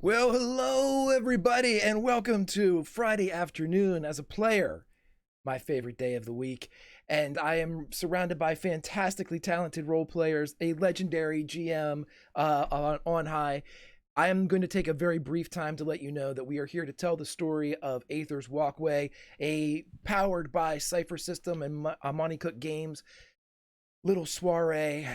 Well, hello everybody, and welcome to Friday afternoon as a player, my favorite day of the week. And I am surrounded by fantastically talented role players, a legendary GM on high. I am going to take a very brief time to let you know that we are here to tell the story of Aether's Walkway, a powered by Cypher system and Monty Cook Games little soiree.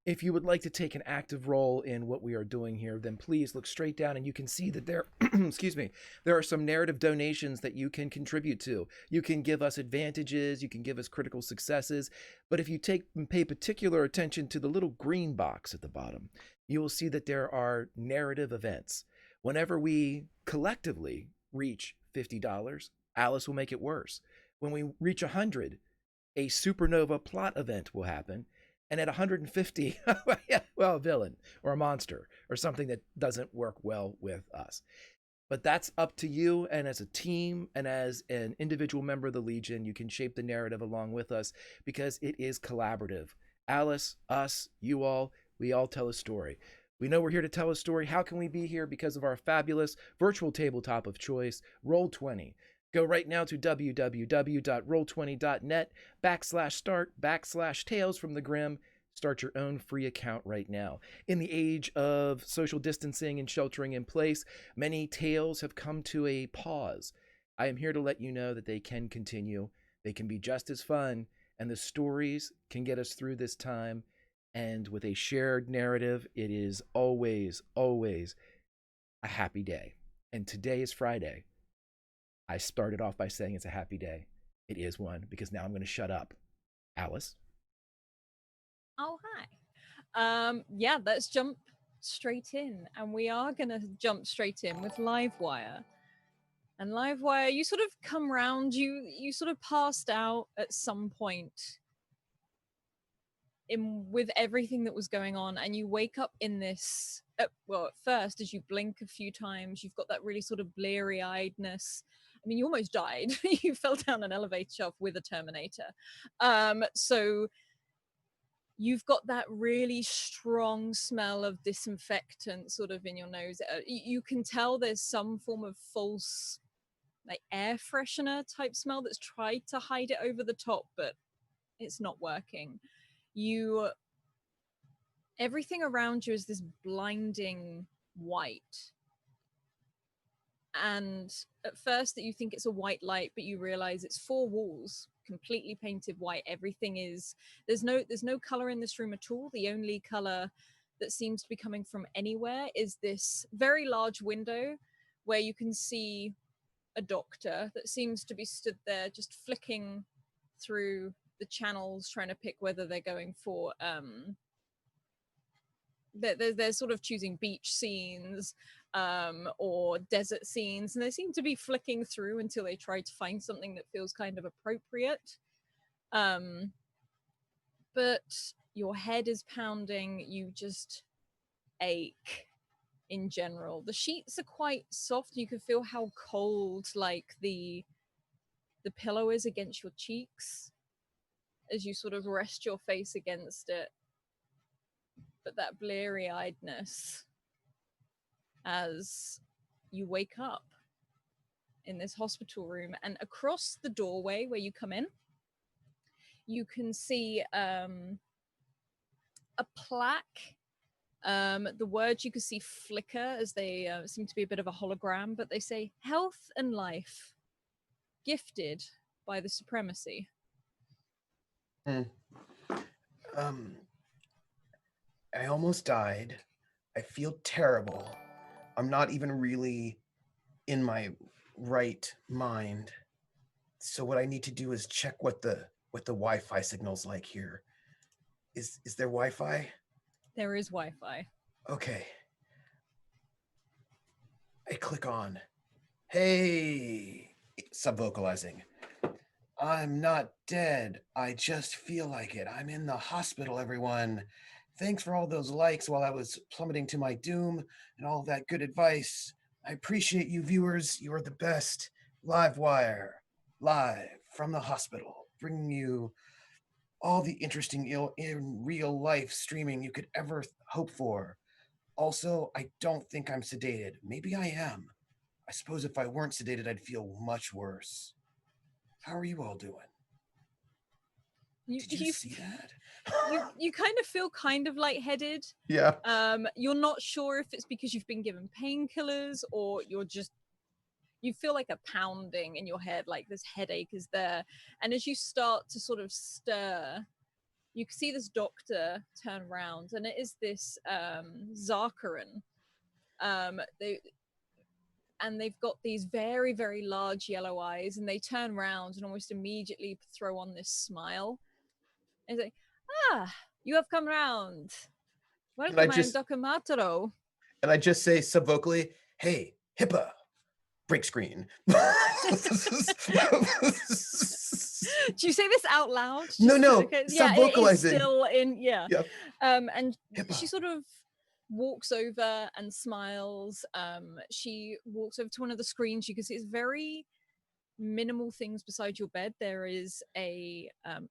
If you would like to take an active role in what we are doing here, then please look straight down and you can see that there, excuse me, there are some narrative donations that you can contribute to. You can give us advantages, you can give us critical successes, but if you pay particular attention to the little green box at the bottom, you will see that there are narrative events. Whenever we collectively reach $50, Alice will make it worse. When we reach 100, a supernova plot event will happen, and at 150, well, a villain or a monster or something that doesn't work well with us. But that's up to you, and as a team and as an individual member of the Legion, you can shape the narrative along with us because it is collaborative. Alice, us, you all, we all tell a story. We know we're here to tell a story. How can we be here? Because of our fabulous virtual tabletop of choice, Roll20. Go right now to www.roll20.net/start/tales from the grim. Start your own free account right now. In the age of social distancing and sheltering in place, many tales have come to a pause. I am here to let you know that they can continue. They can be just as fun, and the stories can get us through this time. And with a shared narrative, it is always, always a happy day. And today is Friday. I started off by saying it's a happy day. It is one because now I'm going to shut up. Alice? Oh, hi. Yeah, let's jump straight in. And we are going to jump straight in with Livewire. And Livewire, you sort of come round, you sort of passed out at some point in with everything that was going on, and you wake up in this well, at first, as you blink a few times, you've got that really sort of bleary-eyedness. I mean, you almost died. You fell down an elevator shaft with a Terminator. So you've got that really strong smell of disinfectant sort of in your nose. You can tell there's some form of false like air freshener type smell that's tried to hide it over the top, but it's not working. You Everything around you is this blinding white. And at first that you think it's a white light, but you realize it's four walls completely painted white. Everything is there's no color in this room at all. The only color that seems to be coming from anywhere is this very large window where you can see a doctor that seems to be stood there just flicking through the channels trying to pick whether they're going for they're sort of choosing beach scenes or desert scenes, and they seem to be flicking through until they try to find something that feels kind of appropriate. Um, but your head is pounding, you just ache in general. The sheets are quite soft. You can feel how cold like the pillow is against your cheeks as you sort of rest your face against it. But that bleary-eyedness as you wake up in this hospital room, and across the doorway where you come in, you can see a plaque. The words you can see flicker as they seem to be a bit of a hologram, but they say health and life gifted by the supremacy. Hmm. Um, I almost died. I feel terrible. I'm not even really in my right mind. So what I need to do is check what the Wi-Fi signal's like here. Is there Wi-Fi? There is Wi-Fi. Okay. I click on. Hey, subvocalizing. I'm not dead. I just feel like it. I'm in the hospital, everyone. Thanks for all those likes while I was plummeting to my doom and all that good advice. I appreciate you viewers. You're the best. Livewire, live from the hospital, bringing you all the interesting in real life streaming you could ever hope for. Also, I don't think I'm sedated. Maybe I am. I suppose if I weren't sedated, I'd feel much worse. How are you all doing? Did you see that? You kind of feel kind of lightheaded. Yeah. You're not sure if it's because you've been given painkillers or you feel like a pounding in your head, like this headache is there. And as you start to sort of stir, you can see this doctor turn around, and it is this Zarkaran. They've got these very, very large yellow eyes, and they turn around and almost immediately throw on this smile. And it's like, you have come round. Welcome, I'm Dr. Mataro. And I just say subvocally, hey, HIPAA, break screen. Do you say this out loud? No, yeah, vocalizing. It is still in, yeah. Yep. And HIPAA. she sort of walks over and smiles. She walks over to one of the screens. You can see it's very minimal things beside your bed. There is a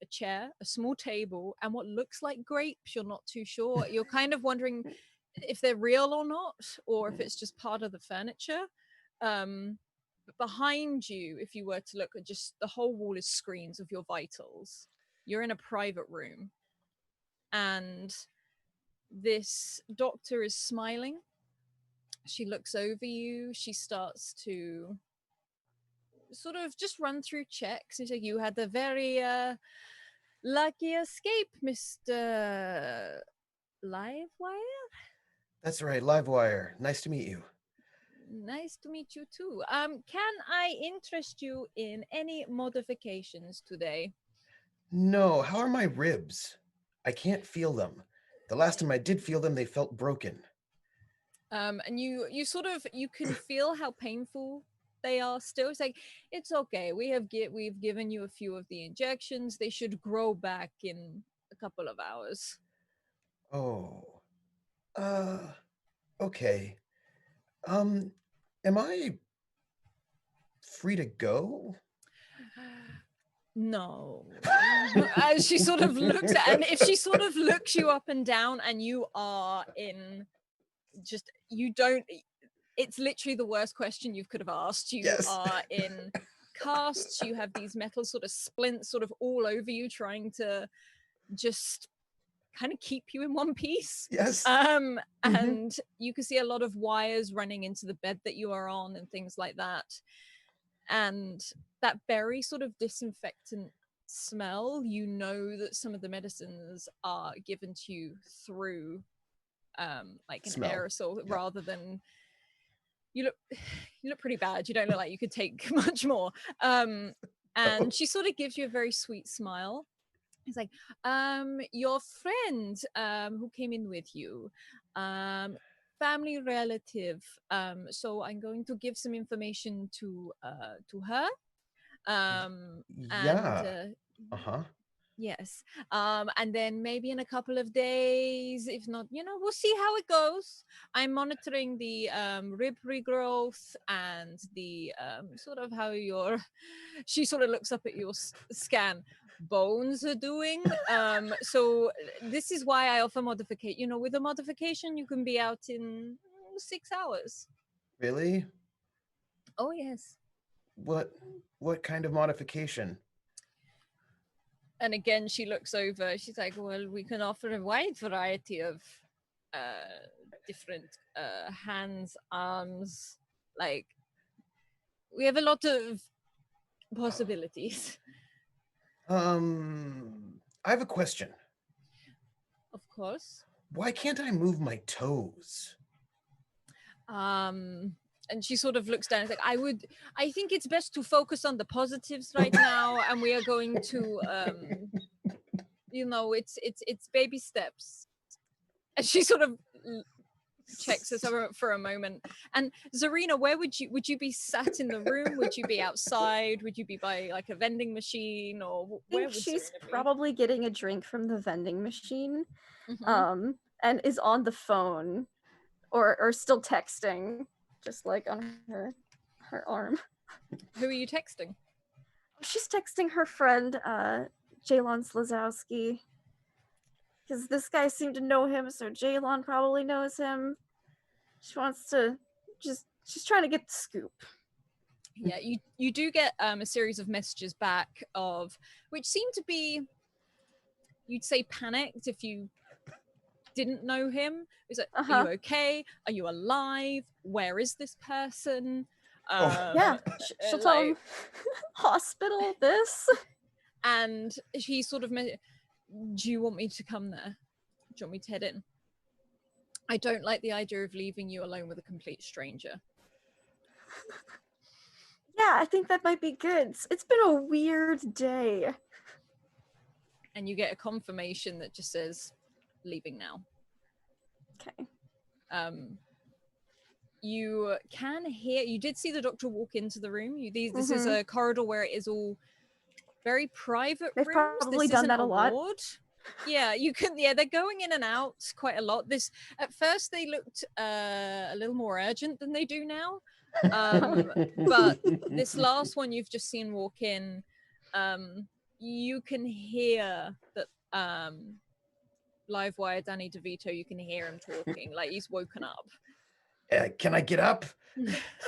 chair, a small table, and what looks like grapes. You're not too sure. You're kind of wondering if they're real or not, or if it's just part of the furniture. But behind you, if you were to look at just the whole wall is screens of your vitals. You're in a private room, and this doctor is smiling. She looks over you. She starts to sort of just run through checks. She's like, you had a very lucky escape, Mr. Livewire. That's right, Livewire. Nice to meet you. Nice to meet you too. Can I interest you in any modifications today? No, how are my ribs? I can't feel them. The last time I did feel them, they felt broken. And you can feel how painful they are still. It's like, it's okay. We've given you a few of the injections. They should grow back in a couple of hours. Oh. Okay. Am I free to go? No. As she sort of looks at, and if she sort of looks you up and down and you are in just, you don't, it's literally the worst question you could have asked. You are in casts, you have these metal sort of splints sort of all over you trying to just kind of keep you in one piece. Yes. And you can see a lot of wires running into the bed that you are on and things like that. And that very sort of disinfectant smell, you know that some of the medicines are given to you through like an aerosol rather than, you look pretty bad. You don't look like you could take much more. And she sort of gives you a very sweet smile. It's like, your friend who came in with you, family relative. So I'm going to give some information to her. Yes. And then maybe in a couple of days, if not, we'll see how it goes. I'm monitoring the rib regrowth and the sort of how she sort of looks up at your scan. Bones are doing. So this is why I offer modificate. With a modification, you can be out in 6 hours. Really? Oh, yes. What kind of modification? And again, she looks over. She's like, well, we can offer a wide variety of different hands, arms. Like, we have a lot of possibilities. I have a question. Of course. Why can't I move my toes? And she sort of looks down. It's like, I think it's best to focus on the positives right now, and we are going to, it's baby steps. And she sort of checks us over for a moment. And Zarina, where would you be sat in the room? Would you be outside? Would you be by like a vending machine, or where would she's Zarina be? Probably getting a drink from the vending machine, Mm-hmm. and is on the phone, or still texting, just like on her arm. Who are you texting? She's texting her friend, Jalon Slazowski. Because this guy seemed to know him, so Jalon probably knows him. She wants to she's trying to get the scoop. Yeah, you do get a series of messages back of which seem to be, you'd say, panicked if you didn't know him. It's like, are you okay? Are you alive? Where is this person? Yeah, she'll tell him hospital this. And he sort of, do you want me to come there? Do you want me to head in? I don't like the idea of leaving you alone with a complete stranger. Yeah, I think that might be good. It's been a weird day. And you get a confirmation that just says, leaving now. Okay. You can hear, you did see the doctor walk into the room. This is a corridor where it is all very private They've rooms. probably This done isn't that a lot. ward. Yeah, you can. Yeah, they're going in and out quite a lot. This at first they looked a little more urgent than they do now, but this last one you've just seen walk in, you can hear that Livewire Danny DeVito. You can hear him talking like he's woken up. Can I get up?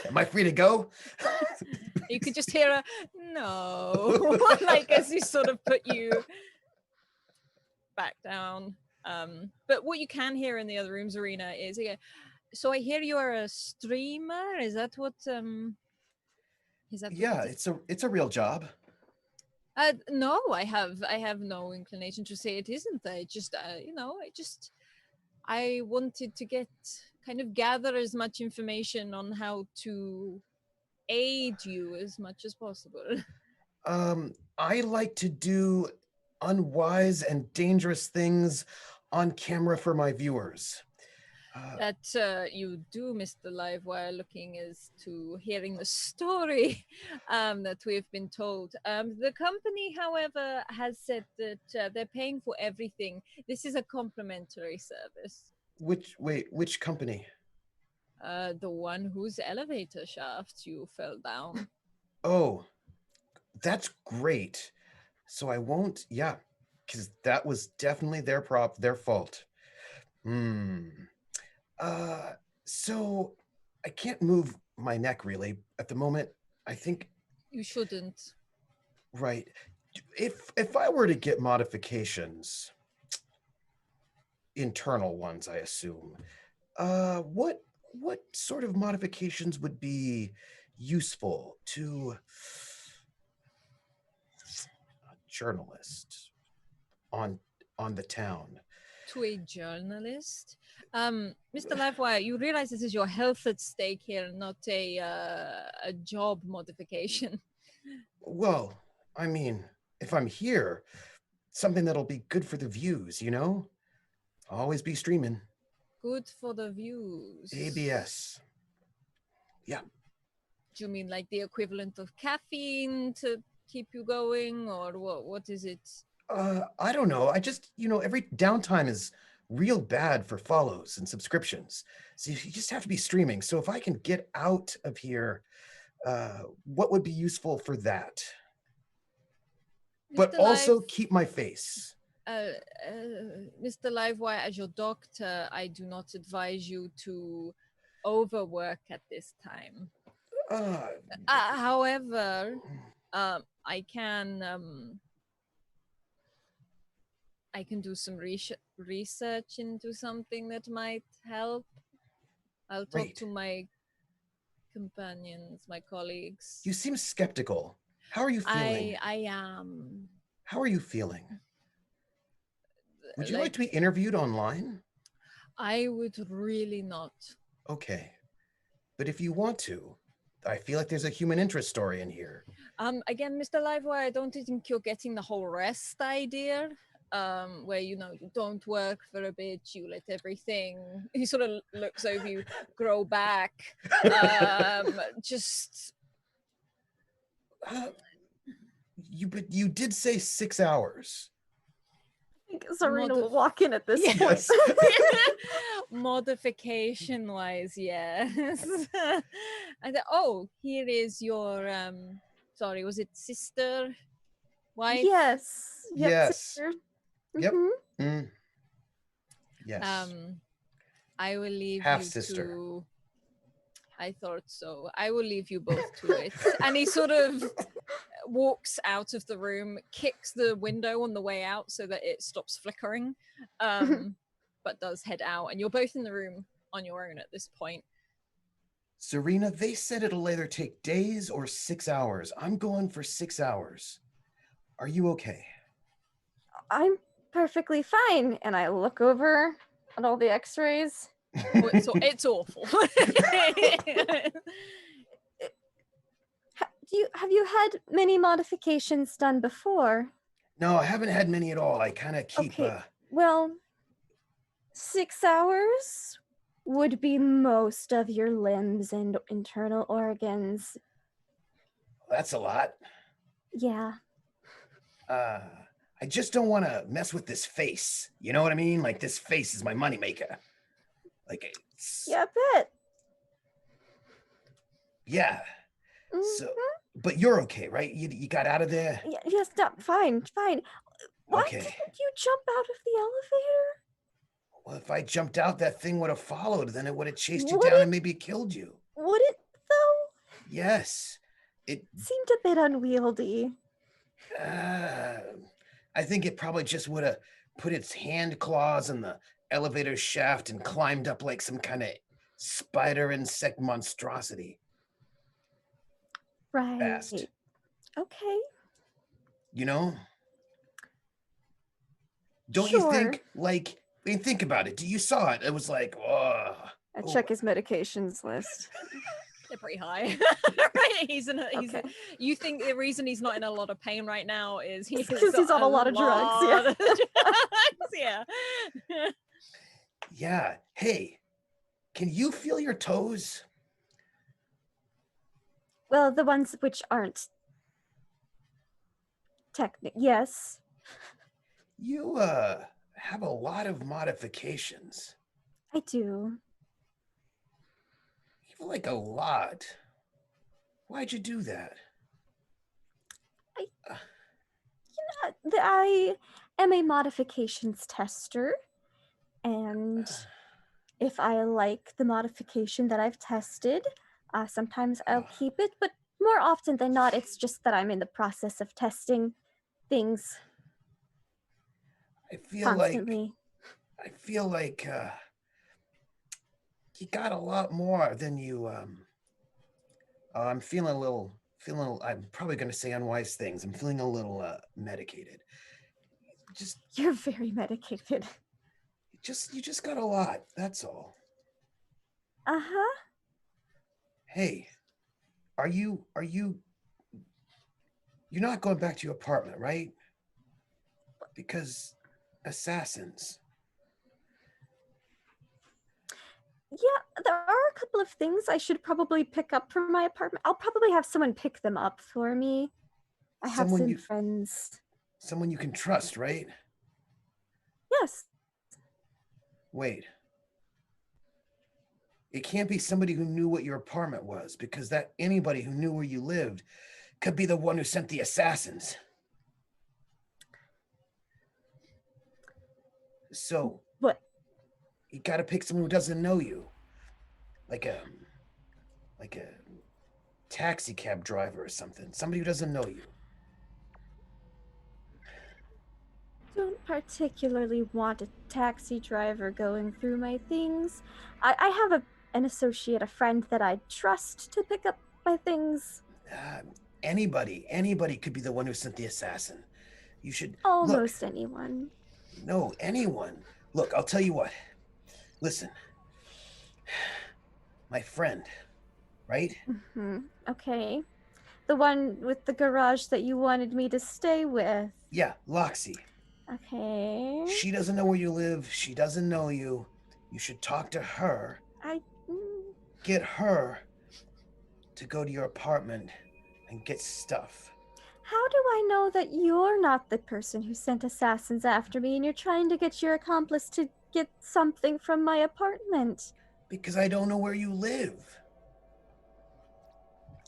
Am I free to go? You could just hear a no, like as he sort of put you back down. But what you can hear in the other rooms, Arena, is so I hear you are a streamer. Is that what? Is that? Yeah, it's a real job. No, I have no inclination to say it isn't. I just, I wanted to gather as much information on how to aid you as much as possible. I like to do unwise and dangerous things on camera for my viewers. That you do, Mr. Livewire, looking as to hearing the story that we've been told. The company, however, has said that they're paying for everything. This is a complimentary service. Which company? The one whose elevator shaft you fell down. Oh, that's great. So I won't, because that was definitely their fault. So I can't move my neck really at the moment. I think you shouldn't. Right. If I were to get modifications, internal ones, I assume, what sort of modifications would be useful to a journalist on the town? To a journalist? Mr. Livewire, you realize this is your health at stake here, not a job modification. Well, I mean, if I'm here, something that'll be good for the views, you know? I'll always be streaming. Good for the views. ABS. Yeah. Do you mean like the equivalent of caffeine to keep you going, or what is it? I don't know. I just, every downtime is real bad for follows and subscriptions. So you just have to be streaming. So if I can get out of here, what would be useful for that? But also keep my face. Mr. Livewire, as your doctor, I do not advise you to overwork at this time. However, I can do some research into something that might help. I'll talk to my companions, my colleagues. You seem skeptical. How are you feeling? I am. How are you feeling? Would you like to be interviewed online? I would really not. Okay. But if you want to, I feel like there's a human interest story in here. Again, Mr. Livewire, I don't think you're getting the whole rest idea. Where you don't work for a bit, you let everything, he sort of looks over you, grow back. You did say 6 hours. I think Zarina will walk in at this point. Yes. Modification wise, yes. I thought, oh, here is your sorry, was it sister, wife? Yes. Yes. Sister. Yep. Mm-hmm. Yes. I will leave Half you sister. to. I thought so. I will leave you both to it. And he sort of walks out of the room, kicks the window on the way out so that it stops flickering, but does head out. And you're both in the room on your own at this point. Serena, they said it'll either take days or 6 hours. I'm going for 6 hours. Are you okay? I'm perfectly fine. And I look over at all the x-rays. Oh, it's awful. Have you had many modifications done before? No, I haven't had many at all. I kind of keep... Okay. Well, 6 hours would be most of your limbs and internal organs. That's a lot. Yeah. I just don't want to mess with this face. You know what I mean? Like, this face is my moneymaker. Like, it's... Yeah, I bet. Yeah. So, but you're okay, right? You got out of there? Yes, fine. Why Okay. didn't you jump out of the elevator? Well, if I jumped out, that thing would have followed. Then it would have chased you Would down it? and maybe killed you. Would it, though? Yes. It Seemed a bit unwieldy. I think it probably just would have put its hand claws in the elevator shaft and climbed up like some kind of spider insect monstrosity. Right. Fast. Okay. You know? Don't Sure. you think, like, I mean, think about it. You saw it. It was like, oh. I check his medications list. They're pretty high. Right? Okay. You think the reason he's not in a lot of pain right now is because he's on a lot of drugs. Yeah. Yeah. Hey, can you feel your toes? Well, the ones which aren't yes. You have a lot of modifications. I do. You have like a lot. Why'd you do that? I am a modifications tester, and if I like the modification that I've tested, sometimes I'll keep it, but more often than not, it's just that I'm in the process of testing things I feel constantly. like you got a lot more than you I'm feeling a little I'm probably going to say unwise things. I'm feeling a little medicated. You're very medicated. You just got a lot. That's all. Uh-huh. Hey, you're not going back to your apartment, right? Because assassins. Yeah, there are a couple of things I should probably pick up from my apartment. I'll probably have someone pick them up for me. I have some friends. Someone you can trust, right? Yes. Wait. It can't be somebody who knew what your apartment was, because that anybody who knew where you lived could be the one who sent the assassins. So what? You gotta pick someone who doesn't know you. Like a taxi cab driver or something. Somebody who doesn't know you. Don't particularly want a taxi driver going through my things. I have an associate, a friend that I trust to pick up my things. Anybody could be the one who sent the assassin. You should almost anyone. No, anyone. Look, I'll tell you what. Listen. My friend, right? Mm-hmm. Okay. The one with the garage that you wanted me to stay with. Yeah, Loxy. Okay. She doesn't know where you live. She doesn't know you. You should talk to her. Get her to go to your apartment and get stuff. How do I know that you're not the person who sent assassins after me and you're trying to get your accomplice to get something from my apartment? Because I don't know where you live.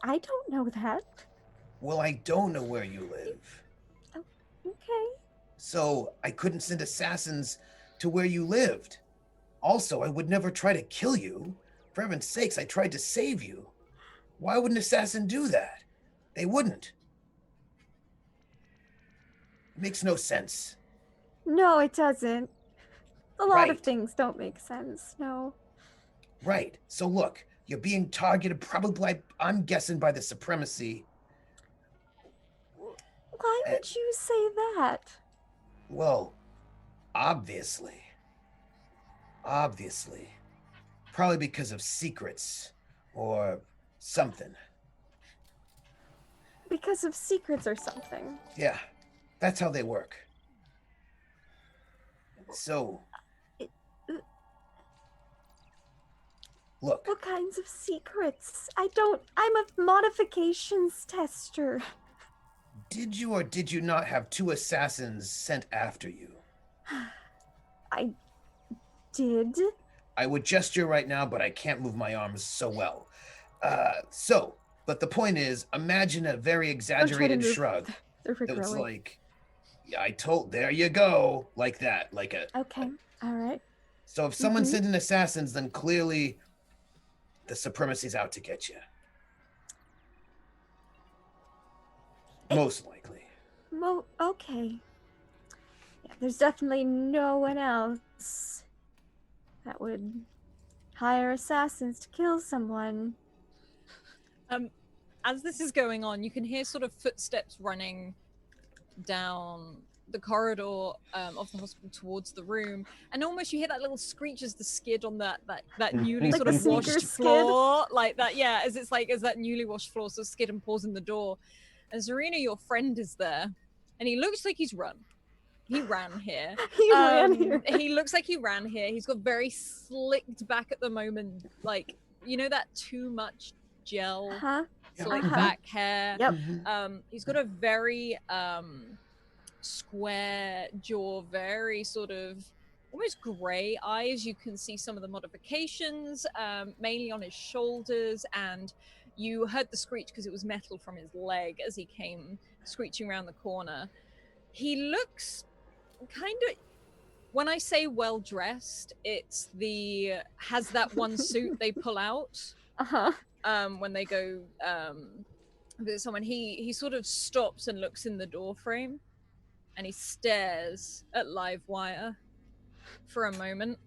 I don't know that. Well, I don't know where you live. Oh, okay. So I couldn't send assassins to where you lived. Also, I would never try to kill you. For heaven's sakes, I tried to save you. Why would an assassin do that? They wouldn't. It makes no sense. No, it doesn't. A lot of Right. things don't make sense. No. Right. So look, you're being targeted probably, I'm guessing, by the supremacy. Why would you say that? Well, obviously. Obviously. Probably because of secrets or something. Because of secrets or something. Yeah, that's how they work. So, look, What kinds of secrets? I'm a modifications tester. did you or did you not have 2 assassins sent after you? I did. I would gesture right now, but I can't move my arms so well. But the point is, imagine a very exaggerated move. shrug. They're It's growing. like, yeah, there you go, like that, like a. Okay, all right. So if someone sent in assassins, then clearly the supremacy's out to get you. Most likely. Okay. Yeah, there's definitely no one else that would hire assassins to kill someone. As this is going on, you can hear sort of footsteps running down the corridor of the hospital towards the room, and almost you hear that little screech as the skid on that newly Like sort the of washed sneaker skid? floor, like that. Yeah, as that newly washed floor, so skid and pause in the door, and Zarina, your friend, is there, and he looks like he's run. He ran here. He ran here. He looks like he ran here. He's got very slicked back at the moment, like that too much gel. Slick back hair. Yep. He's got a very square jaw, very sort of almost gray eyes. You can see some of the modifications, mainly on his shoulders, and you heard the screech because it was metal from his leg as he came screeching around the corner. He looks kind of, when I say well dressed, it's has that one suit they pull out. When they go visit someone. He sort of stops and looks in the door frame, and he stares at Livewire for a moment,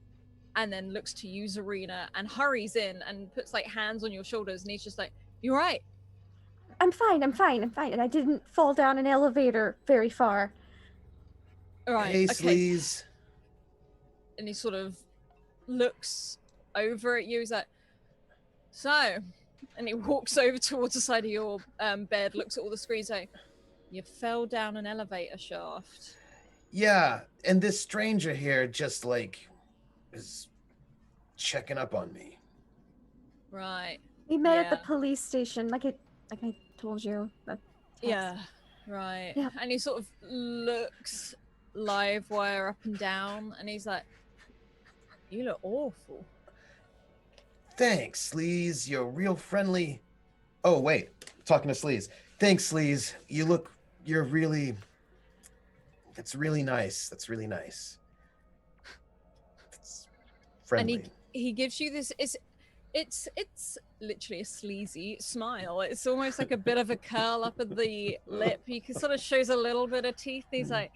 and then looks to you, Zarina, and hurries in and puts like hands on your shoulders, and he's just like, "You all right?" I'm fine, and I didn't fall down an elevator very far. All right, Hey, okay. sleaze. And he sort of looks over at you. He's like, "So," and he walks over towards the side of your bed, looks at all the screens, like, "You fell down an elevator shaft." Yeah, and this stranger here just like is checking up on me. Right. We met at the police station, like I told you. Yeah, right. Yeah. And he sort of looks Livewire up and down, and he's like, "You look awful." Thanks, Sleaze. You're real friendly. Oh, wait. Talking to Sleaze. Thanks, Sleaze. You're really... That's really nice. That's really nice. It's friendly. And he gives you this... It's literally a sleazy smile. It's almost like a bit of a curl up at the lip. He sort of shows a little bit of teeth. He's like,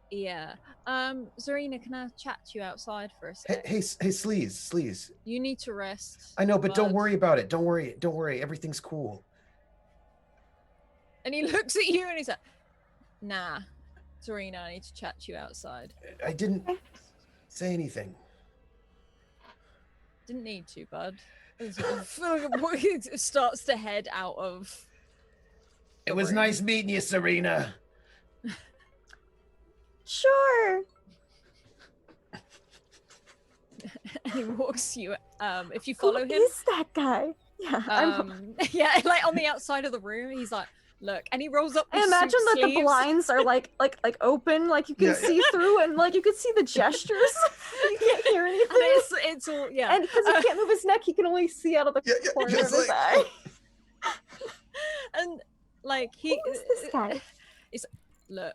"Yeah. Zarina, can I chat to you outside for a sec?" Hey, Sleaze. You need to rest. I know, but don't worry about it. Don't worry. Everything's cool. And he looks at you and he's like, "Nah, Zarina, I need to chat to you outside." I didn't say anything. Didn't need to, bud. It starts to head out of... It was nice meeting you, Serena. Sure. And he walks you, if you follow him... Who is that guy? Yeah, yeah, like on the outside of the room, he's like, "Look," and he rolls up the I imagine suit that sleeves. the blinds are like open, like you can see through, and like you can see the gestures. You can't hear anything. And it's all, yeah. And because he can't move his neck, he can only see out of the corner of his eye. And like Who is this guy? Look,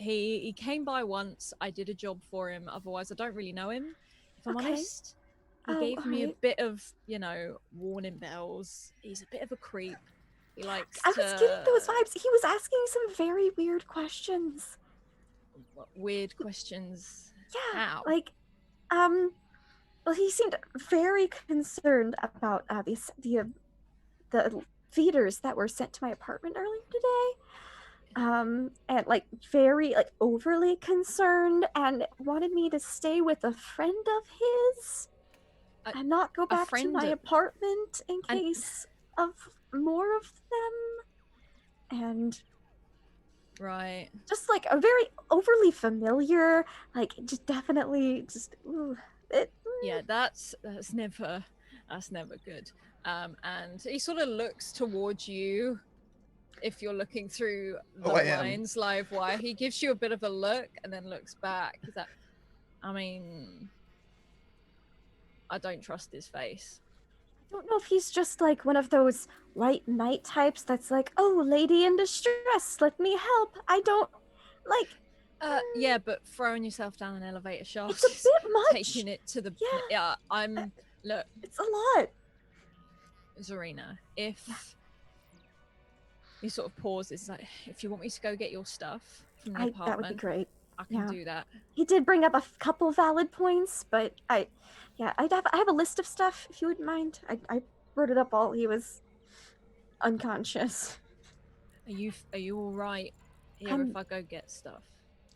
He came by once. I did a job for him. Otherwise, I don't really know him. If I'm Okay. honest, he Oh, gave me a alright. bit of, warning bells. He's a bit of a creep. He likes I was getting those to vibes. He was asking some very weird questions. weird questions. Yeah, How? like, well, he seemed very concerned about the feeders that were sent to my apartment earlier today. And like very like overly concerned, and wanted me to stay with a friend of his A- and not go a back to friend my of- apartment in and- case of more of them. And Right. just like a very overly familiar, like just definitely just ooh, it. Yeah, that's never good. And he sort of looks towards you if you're looking through the Oh, I am. lines live wire. He gives you a bit of a look and then looks back. He's like, I mean, I don't trust his face. I don't know if he's just like one of those white knight types that's like, oh, lady in distress, let me help. I don't like. Yeah, but throwing yourself down an elevator shaft It's a is bit much. taking it to the Yeah. look, It's a lot. Zarina, if he sort of pauses, like, if you want me to go get your stuff from the apartment, That would be great. I can do that. He did bring up a couple valid points, but I have a list of stuff if you wouldn't mind. I wrote it up while he was unconscious. Are you all right here if I go get stuff?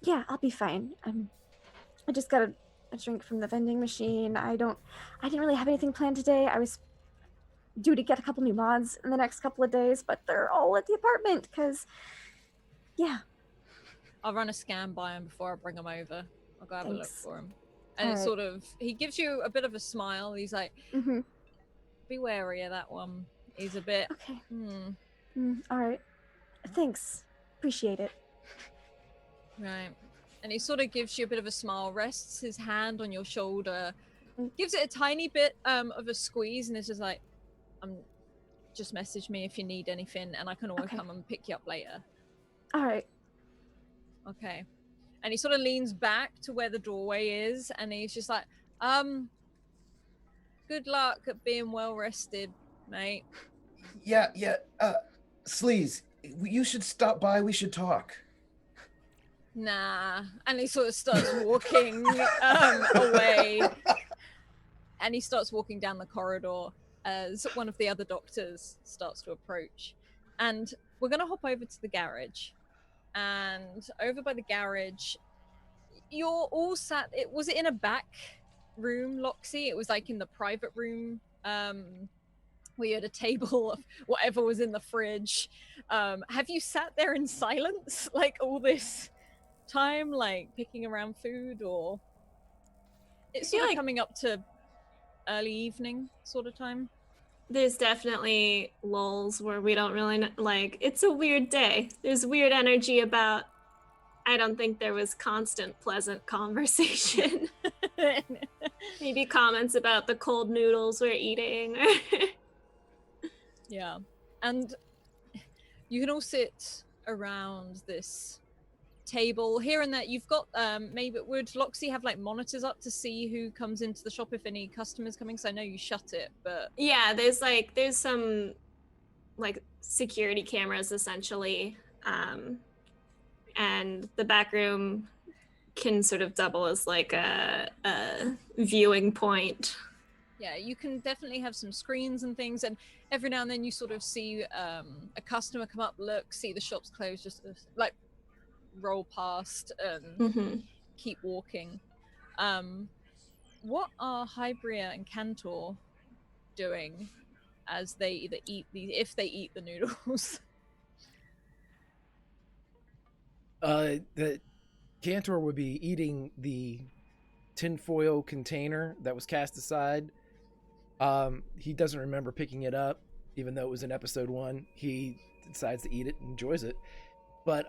Yeah, I'll be fine. I just got a drink from the vending machine. I didn't really have anything planned today. I was due to get a couple new mods in the next couple of days, but they're all at the apartment because, yeah. I'll run a scan by him before I bring him over. I'll go have a look Thanks. for him. And it's sort of, he gives you a bit of a smile. He's like, be wary of that one. He's a bit, okay. All right. Thanks. Appreciate it. Right. And he sort of gives you a bit of a smile, rests his hand on your shoulder, gives it a tiny bit of a squeeze, and it's just like, just message me if you need anything, and I can always come and pick you up later. All right. Okay. And he sort of leans back to where the doorway is, and he's just like, good luck at being well rested, mate. Yeah. Sleaze, you should stop by. We should talk. Nah. And he sort of starts walking away. And he starts walking down the corridor as one of the other doctors starts to approach. And we're going to hop over to the garage. And over by the garage, you're all sat. Was it in a back room, Loxy? It was like in the private room where you had a table of whatever was in the fridge. Have you sat there in silence like all this time, like picking around food, or it's sort of like coming up to early evening sort of time? There's definitely lulls where we don't really know, like, it's a weird day. There's weird energy about, I don't think there was constant pleasant conversation. Maybe comments about the cold noodles we're eating. Yeah. And you can all sit around this table here and there. You've got maybe would Loxy have like monitors up to see who comes into the shop if any customers coming? So I know you shut it, but yeah, there's some like security cameras essentially, and the back room can sort of double as like a viewing point. Yeah, you can definitely have some screens and things, and every now and then you sort of see a customer come up, look, see the shop's closed, just like roll past and keep walking. What are Hybria and Cantor doing as they either if they eat the noodles? The Cantor would be eating the tinfoil container that was cast aside. He doesn't remember picking it up, even though it was in episode 1. He decides to eat it and enjoys it. But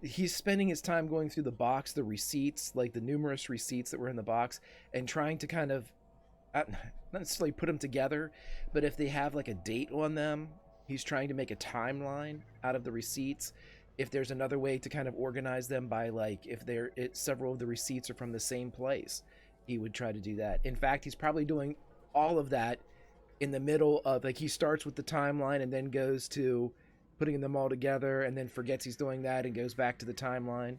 he's spending his time going through the box, the receipts, like the numerous receipts that were in the box, and trying to kind of, not necessarily put them together, but if they have like a date on them, he's trying to make a timeline out of the receipts if there's another way to kind of organize them by like if several of the receipts are from the same place, he would try to do that. In fact, he's probably doing all of that in the middle of like he starts with the timeline and then goes to putting them all together and then forgets he's doing that and goes back to the timeline.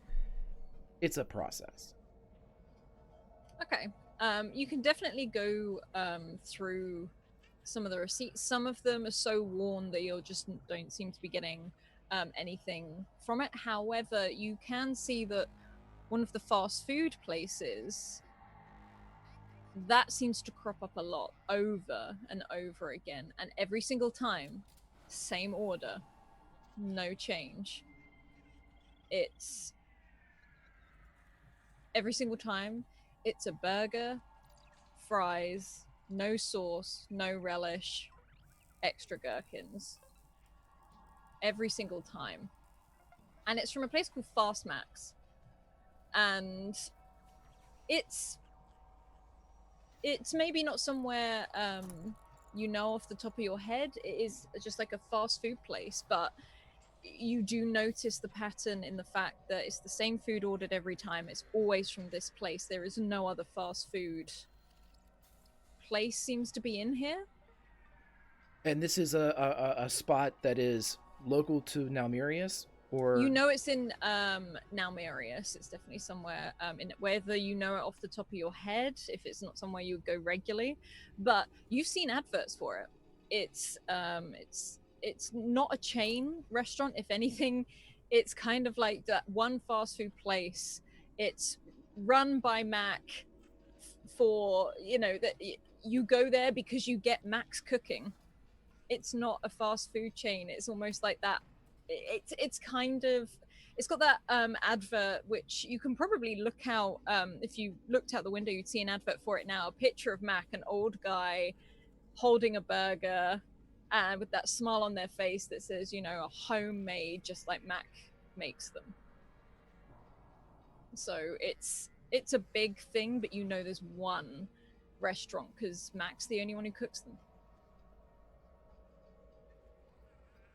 It's a process. Okay. You can definitely go through some of the receipts. Some of them are so worn that you just don't seem to be getting anything from it. However, you can see that one of the fast food places, that seems to crop up a lot over and over again. And every single time, same order, no change. It's every single time, it's a burger, fries, no sauce, no relish, extra gherkins. Every single time. And it's from a place called Fast Max. And it's maybe not somewhere you know off the top of your head. It is just like a fast food place, but you do notice the pattern in the fact that it's the same food ordered every time. It's always from this place. There is no other fast food place seems to be in here. And this is a spot that is local to Nalmirius, or you know it's in Nalmirius. It's definitely somewhere in it, whether you know it off the top of your head, if it's not somewhere you would go regularly, but you've seen adverts for it. It's not a chain restaurant. If anything, it's kind of like that one fast food place. It's run by Mac for, you know, that you go there because you get Mac's cooking. It's not a fast food chain. It's almost like that. It's kind of, it's got that advert, which you can probably look out. If you looked out the window, you'd see an advert for it now. A picture of Mac, an old guy holding a burger, and with that smile on their face that says, you know, a homemade, just like Mac makes them. So it's a big thing, but you know there's one restaurant because Mac's the only one who cooks them.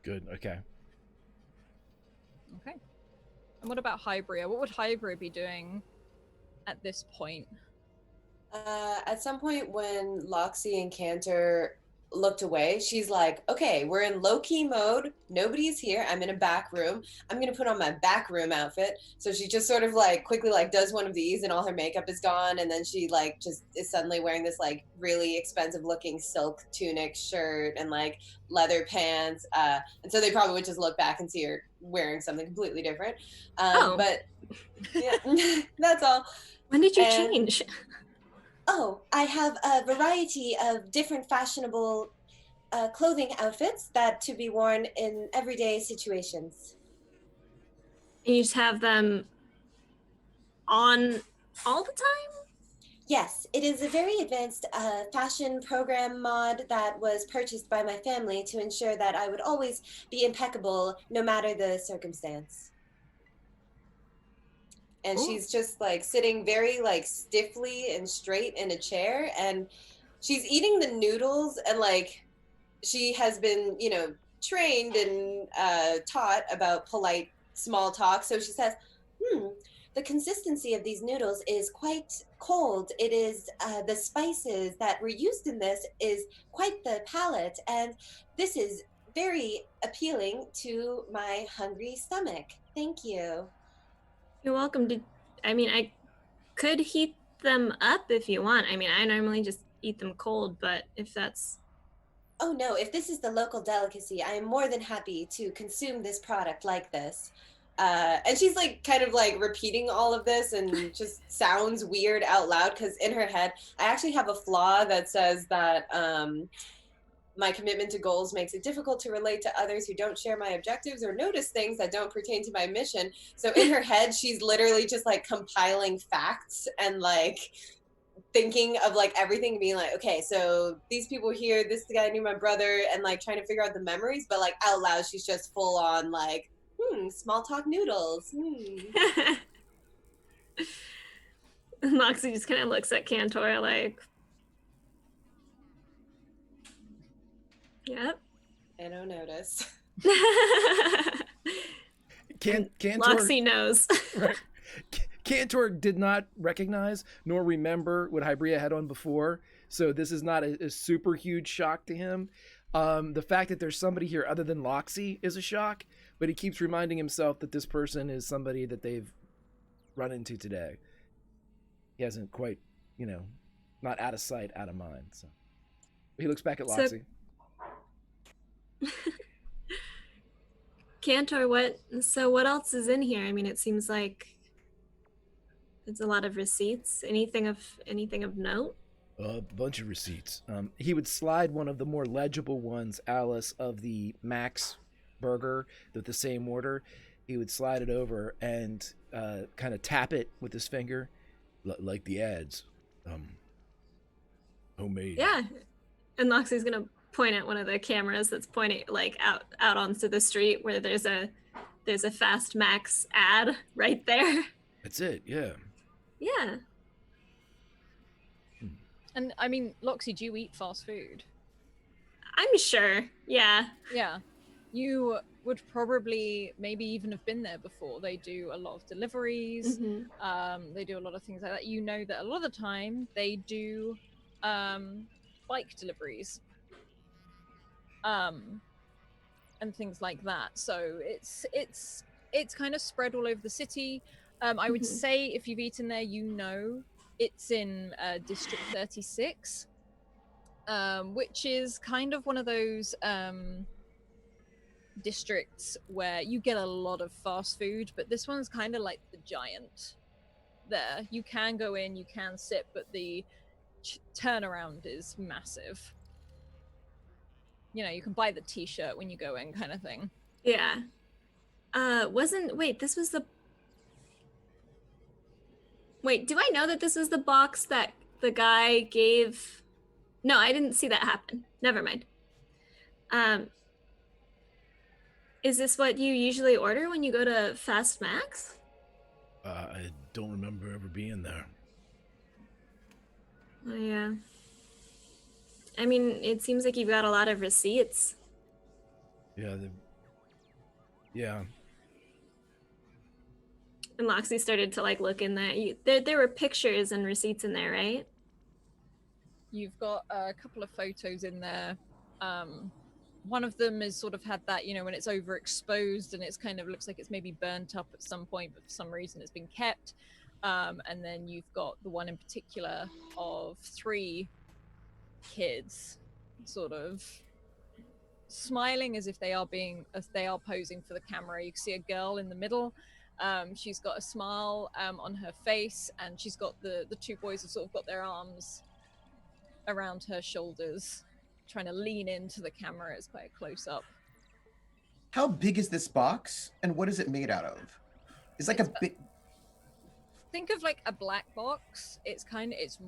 Good. Okay. Okay. And what about Hybria? What would Hybria be doing at this point? At some point when Loxy and Cantor looked away, she's like, okay, we're in low-key mode. Nobody's here. I'm in a back room. I'm going to put on my back room outfit. So she just sort of like quickly like does one of these and all her makeup is gone. And then she like just is suddenly wearing this like really expensive looking silk tunic shirt and like leather pants. And so they probably would just look back and see her wearing something completely different. But yeah, that's all. When did you change? Oh, I have a variety of different fashionable clothing outfits that to be worn in everyday situations. And you just have them on all the time? Yes, it is a very advanced fashion program mod that was purchased by my family to ensure that I would always be impeccable no matter the circumstance. And Ooh. She's just like sitting very like stiffly and straight in a chair, and she's eating the noodles, and like she has been, you know, trained and taught about polite small talk. So she says, the consistency of these noodles is quite cold. It is the spices that were used in this is quite the palate, and this is very appealing to my hungry stomach. Thank you. You're welcome. I could heat them up if you want. I mean, I normally just eat them cold, but if that's... Oh no, if this is the local delicacy, I am more than happy to consume this product like this. And she's like kind of like repeating all of this and just sounds weird out loud because in her head, I actually have a flaw that says that my commitment to goals makes it difficult to relate to others who don't share my objectives or notice things that don't pertain to my mission. So in her head, she's literally just like compiling facts and like thinking of like everything, being like, okay, so these people here, this guy knew my brother, and like trying to figure out the memories, but like out loud, she's just full on like, small talk noodles. Moxie just kind of looks at Cantor like, yep. I don't notice. Cantor, Loxy knows. right. Cantor did not recognize nor remember what Hybria had on before, so this is not a super huge shock to him. The fact that there's somebody here other than Loxy is a shock, but he keeps reminding himself that this person is somebody that they've run into today. He hasn't quite, not out of sight, out of mind. So he looks back at Loxy. Cantor, what else is in here? I mean, it seems like there's a lot of receipts. Anything of note? A bunch of receipts. He would slide one of the more legible ones, Alice, of the Max burger with the same order. He would slide it over and kind of tap it with his finger, like the ads. Homemade. Yeah. And Loxy's gonna point at one of the cameras that's pointing like out onto the street where there's a Fast Max ad right there. That's it, yeah. Yeah. And I mean, Loxy, do you eat fast food? I'm sure. Yeah. Yeah. You would probably maybe even have been there before. They do a lot of deliveries. Mm-hmm. They do a lot of things like that. You know that a lot of the time they do bike deliveries. And things like that. So it's kind of spread all over the city. I would say if you've eaten there, it's in District 36, which is kind of one of those districts where you get a lot of fast food, but this one's kind of like the giant there. You can go in, you can sit, but the turnaround is massive. You can buy the t-shirt when you go in, kind of thing. Yeah. Wait, do I know that this was the box that the guy gave? No, I didn't see that happen. Never mind. Is this what you usually order when you go to Fast Max? I don't remember ever being there. Oh, yeah. I mean, it seems like you've got a lot of receipts. Yeah. Yeah. And Loxy started to look in there. There were pictures and receipts in there, right? You've got a couple of photos in there. One of them is sort of had that, when it's overexposed and it's kind of looks like it's maybe burnt up at some point, but for some reason it's been kept. And then you've got the one in particular of 3 kids sort of smiling as if they are posing for the camera. You can see a girl in the middle. She's got a smile on her face, and she's got the 2 boys have sort of got their arms around her shoulders, trying to lean into the camera. It's quite a close up. How big is this box, and what is it made out of? It's a big. Think of like a black box. It's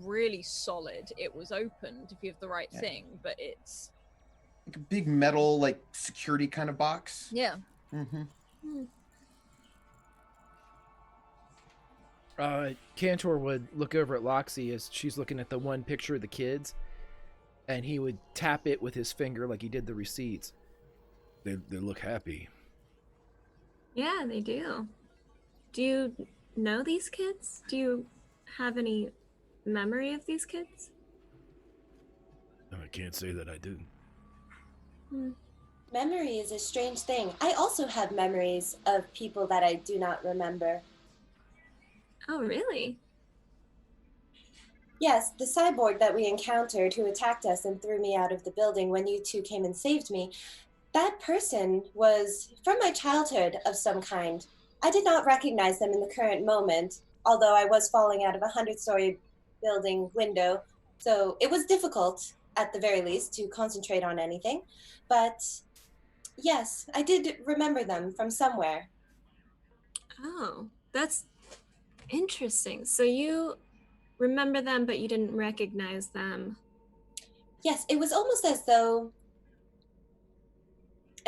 really solid. It was opened if you have the right thing, but it's like a big metal, security kind of box. Yeah. Mm-hmm. Cantor would look over at Loxy as she's looking at the one picture of the kids, and he would tap it with his finger like he did the receipts. They look happy. Yeah, they do. Do you know these kids? Do you have any memory of these kids? No, I can't say that I do. Memory is a strange thing. I also have memories of people that I do not remember. Oh, really? Yes, the cyborg that we encountered who attacked us and threw me out of the building when you 2 came and saved me, that person was from my childhood of some kind. I did not recognize them in the current moment, although I was falling out of a 100-story building window, so it was difficult, at the very least, to concentrate on anything. But yes, I did remember them from somewhere. Oh, that's interesting. So you remember them, but you didn't recognize them. Yes, it was almost as though...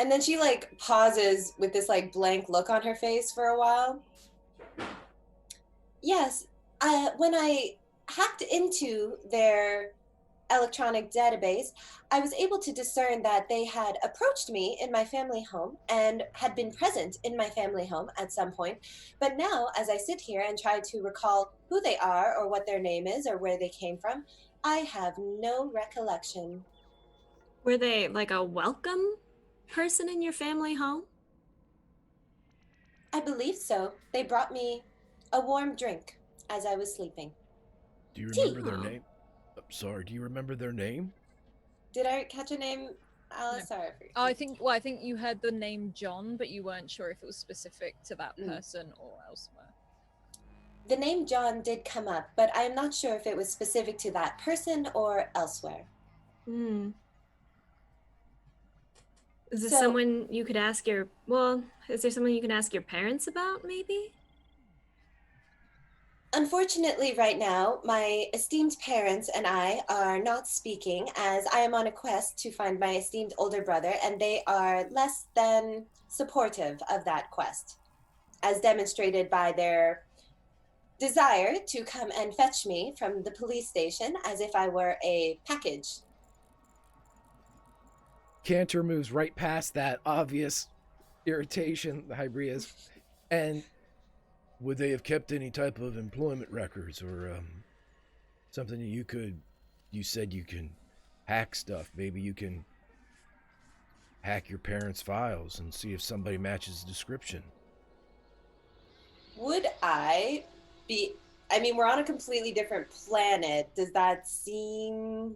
And then she pauses with this blank look on her face for a while. Yes, when I hacked into their electronic database, I was able to discern that they had approached me in my family home and had been present in my family home at some point. But now, as I sit here and try to recall who they are or what their name is or where they came from, I have no recollection. Were they like a welcome person in your family home? I believe so. They brought me a warm drink as I was sleeping. Do you Tea. remember their name? Sorry, do you remember their name? Did I catch a name, Alice? No. Sorry. Oh, I think you heard the name John, but you weren't sure if it was specific to that person or elsewhere. The name John did come up, but I am not sure if it was specific to that person or elsewhere. Is there someone you could ask your, is there someone you can ask your parents about, maybe? Unfortunately, right now, my esteemed parents and I are not speaking, as I am on a quest to find my esteemed older brother, and they are less than supportive of that quest, as demonstrated by their desire to come and fetch me from the police station as if I were a package. Cantor moves right past that obvious irritation, the Hybrias, and would they have kept any type of employment records or something that you said you can hack stuff. Maybe you can hack your parents' files and see if somebody matches the description. Would I be, I mean, we're on a completely different planet. Does that seem...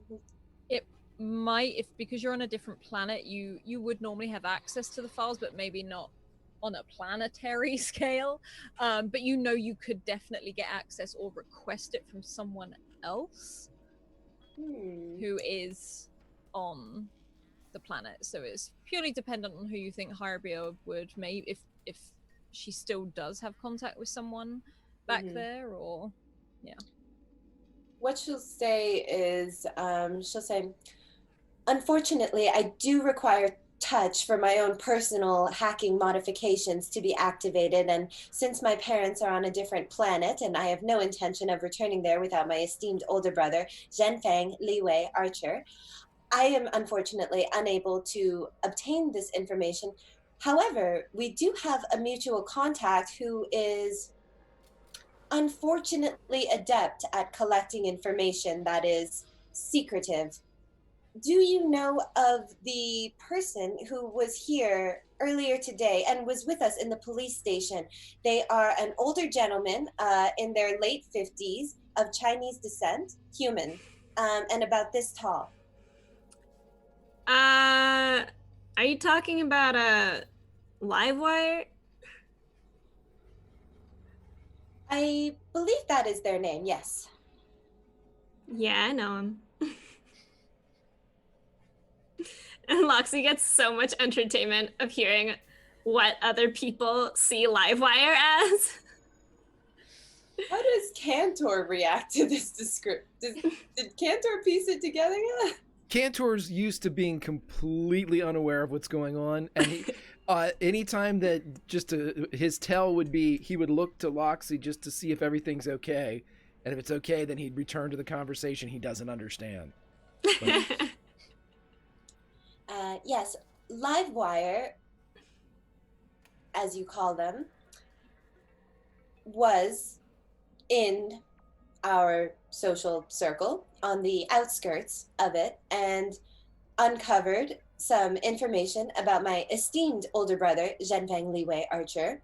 It might, because you're on a different planet, you would normally have access to the files, but maybe not on a planetary scale. But you could definitely get access or request it from someone else who is on the planet. So it's purely dependent on who you think Hybria would, maybe if she still does have contact with someone back there, or What she'll say is, she'll say, unfortunately, I do require touch for my own personal hacking modifications to be activated, and since my parents are on a different planet and I have no intention of returning there without my esteemed older brother, Zhenfang Liwei Archer, I am unfortunately unable to obtain this information. However, we do have a mutual contact who is unfortunately adept at collecting information that is secretive. Do you know of the person who was here earlier today and was with us in the police station? They are an older gentleman in their late 50s of Chinese descent, human, and about this tall. Are you talking about a Livewire? I believe that is their name, yes. Yeah, I know him. And Loxy gets so much entertainment of hearing what other people see Livewire as. How does Cantor react to this description? Did Cantor piece it together yet? Cantor's used to being completely unaware of what's going on, and he, anytime that his tell would be, he would look to Loxy just to see if everything's okay, and if it's okay, then he'd return to the conversation he doesn't understand. Yes, Livewire, as you call them, was in our social circle on the outskirts of it and uncovered some information about my esteemed older brother, Zhenfang Liwei Archer,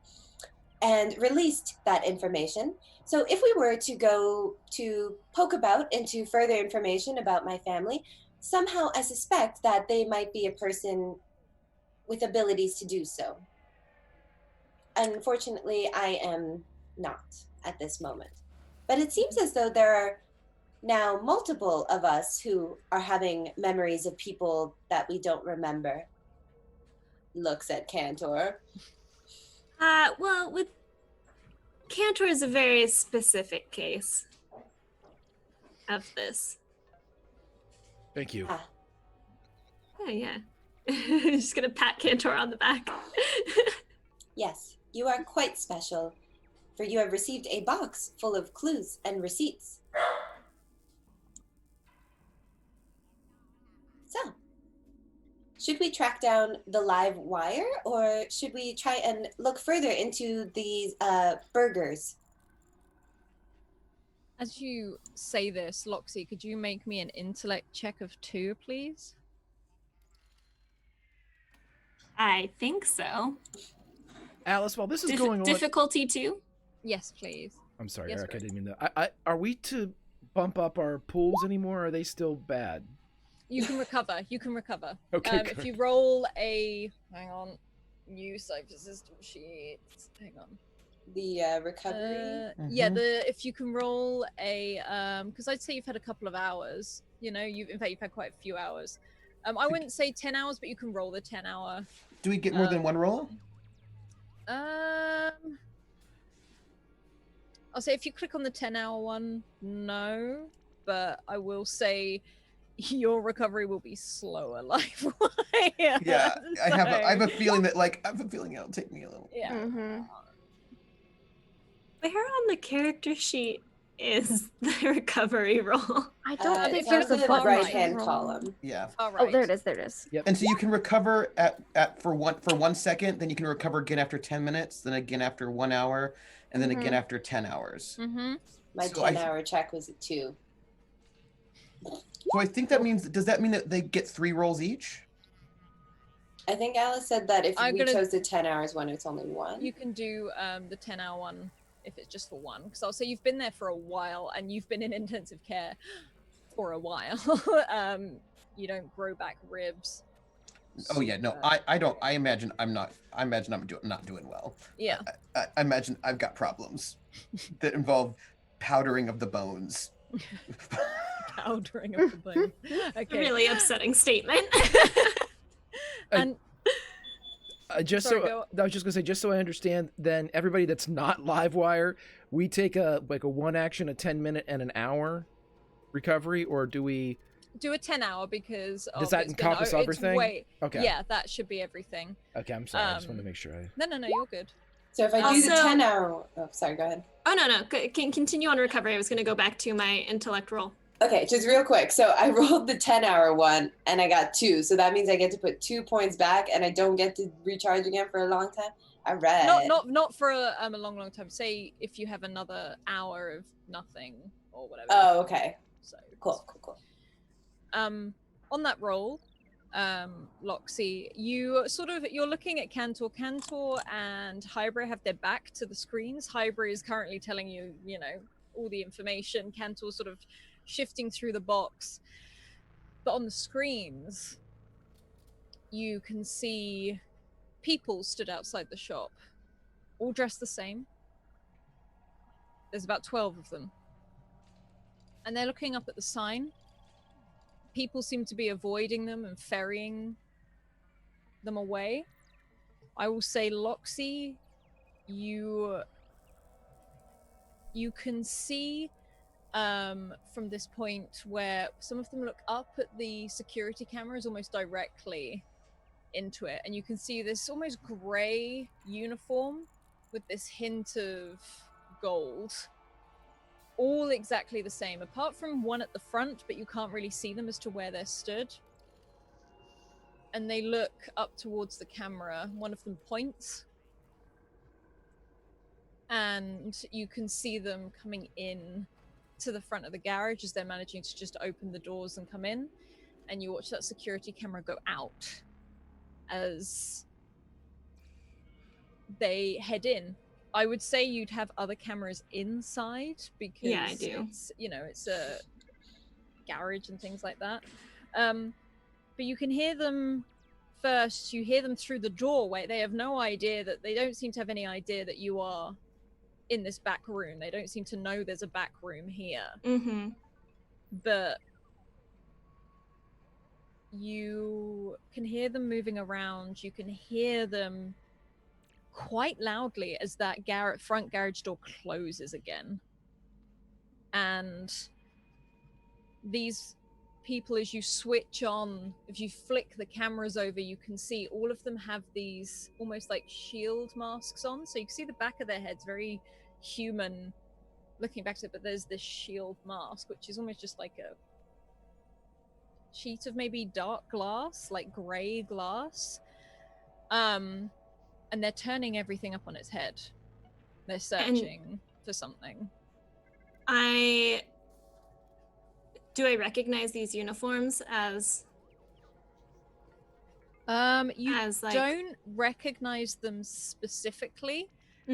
and released that information. So if we were to go to poke about into further information about my family, somehow I suspect that they might be a person with abilities to do so. Unfortunately, I am not at this moment. But it seems as though there are now multiple of us who are having memories of people that we don't remember. Looks at Cantor. Well, with Cantor is a very specific case of this. Thank you. Oh, yeah. Just gonna pat Cantor on the back. Yes, you are quite special, for you have received a box full of clues and receipts. So, should we track down the live wire, or should we try and look further into these burgers? As you say this, Loxy, could you make me an intellect check of 2, please? I think so. Alice, while this is going on, Difficulty 2? Yes, please. I'm sorry, Yes, Eric. I Chris. didn't mean that. Are we to bump up our pools anymore? Or are they still bad? You can recover. You can recover. Okay, If good. you roll a... Hang on. New Cypher system sheet. Hang on. The recovery? Yeah, if you can roll a... Because I'd say you've had a couple of hours. You know, in fact, you've had quite a few hours. I wouldn't say 10 hours, but you can roll the 10-hour. Do we get more than one roll? I'll say if you click on the 10-hour one, no. But I will say your recovery will be slower life. Yeah, I have a feeling that it'll take me a little. Yeah. Mm-hmm. Where on the character sheet is the recovery roll? I don't think it's there's on a the button. right-hand roll. column. Yeah. All right. Oh, there it is. There it is. Yep. And so you can recover for 1 second, then you can recover again after 10 minutes, then again after 1 hour, and then again after 10 hours. Mm-hmm. My So 10-hour check was a 2. So I think that means, does that mean that they get 3 rolls each? I think Alice said that if I'm we gonna- chose the 10 hours one, it's only 1. You can do the 10-hour one if it's just for 1. Because I'll say you've been there for a while and you've been in intensive care for a while. You don't grow back ribs. Oh yeah, no, I imagine I'm not doing well. Yeah. I imagine I've got problems that involve powdering of the bones. Powdering of the bone. Okay. Really upsetting statement. And I was just gonna say, just so I understand, then everybody that's not Livewire, we take a 1 action, a 10-minute, and an hour recovery, or do we? do a 10-hour because Does that encompass everything? Okay. Yeah, that should be everything. Okay, I'm sorry. I just wanted to make sure. No, you're good. So if I do the Also- 10-hour... Oh, sorry, go ahead. Oh, no. Can continue on recovery. I was going to go back to my intellect roll. Okay, just real quick. So I rolled the 10-hour one, and I got 2. So that means I get to put 2 points back, and I don't get to recharge again for a long time? All right. Not for a long time. Say if you have another hour of nothing or whatever. Oh, okay. So Cool. On that roll, Loxy, you're looking at Cantor. Cantor and Hybrid have their back to the screens. Hybrid is currently telling you, all the information. Cantor's sort of shifting through the box. But on the screens, you can see people stood outside the shop, all dressed the same. There's about 12 of them. And they're looking up at the sign. People seem to be avoiding them and ferrying them away. I will say, Loxy, you can see from this point where some of them look up at the security cameras almost directly into it, and you can see this almost grey uniform with this hint of gold. All exactly the same, apart from one at the front, but you can't really see them as to where they're stood. And they look up towards the camera. One of them points. And you can see them coming in to the front of the garage as they're managing to just open the doors and come in. And you watch that security camera go out as they head in. I would say you'd have other cameras inside because Yeah, I do. it's a garage and things like that. But you can hear them first. You hear them through the doorway. They have no idea they don't seem to have any idea that you are in this back room. They don't seem to know there's a back room here. Mm-hmm. But you can hear them moving around. You can hear them quite loudly as that front garage door closes again. And these people, as you switch on, if you flick the cameras over, you can see all of them have these almost like shield masks on. So you can see the back of their heads, very human looking back to it, but there's this shield mask, which is almost just like a sheet of maybe dark glass, like gray glass. And they're turning everything up on its head. They're searching for something. Do I recognize these uniforms as you don't recognize them specifically.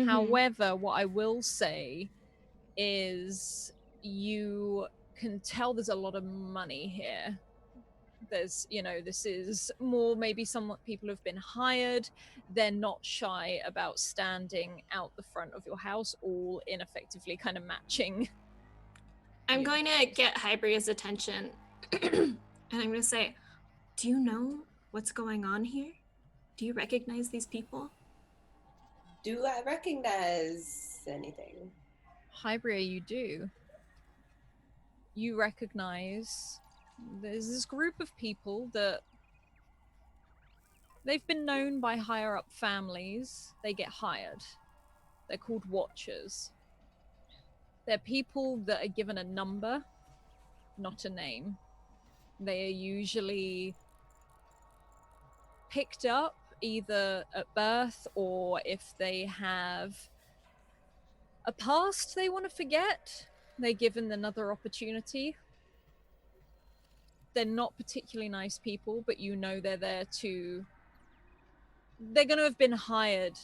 However, what I will say is you can tell there's a lot of money here. There's, this is more maybe some people have been hired. They're not shy about standing out the front of your house, all ineffectively kind of matching. I'm going to get Hybria's attention and I'm going to say, do you know what's going on here? Do you recognize these people? Do I recognize anything? Hybria, you do. You recognize there's this group of people that they've been known by higher up families. They get hired. They're called Watchers. They're people that are given a number, not a name. They are usually picked up either at birth, or if they have a past they want to forget, they're given another opportunity. They're not particularly nice people, but they're there to... They're going to have been hired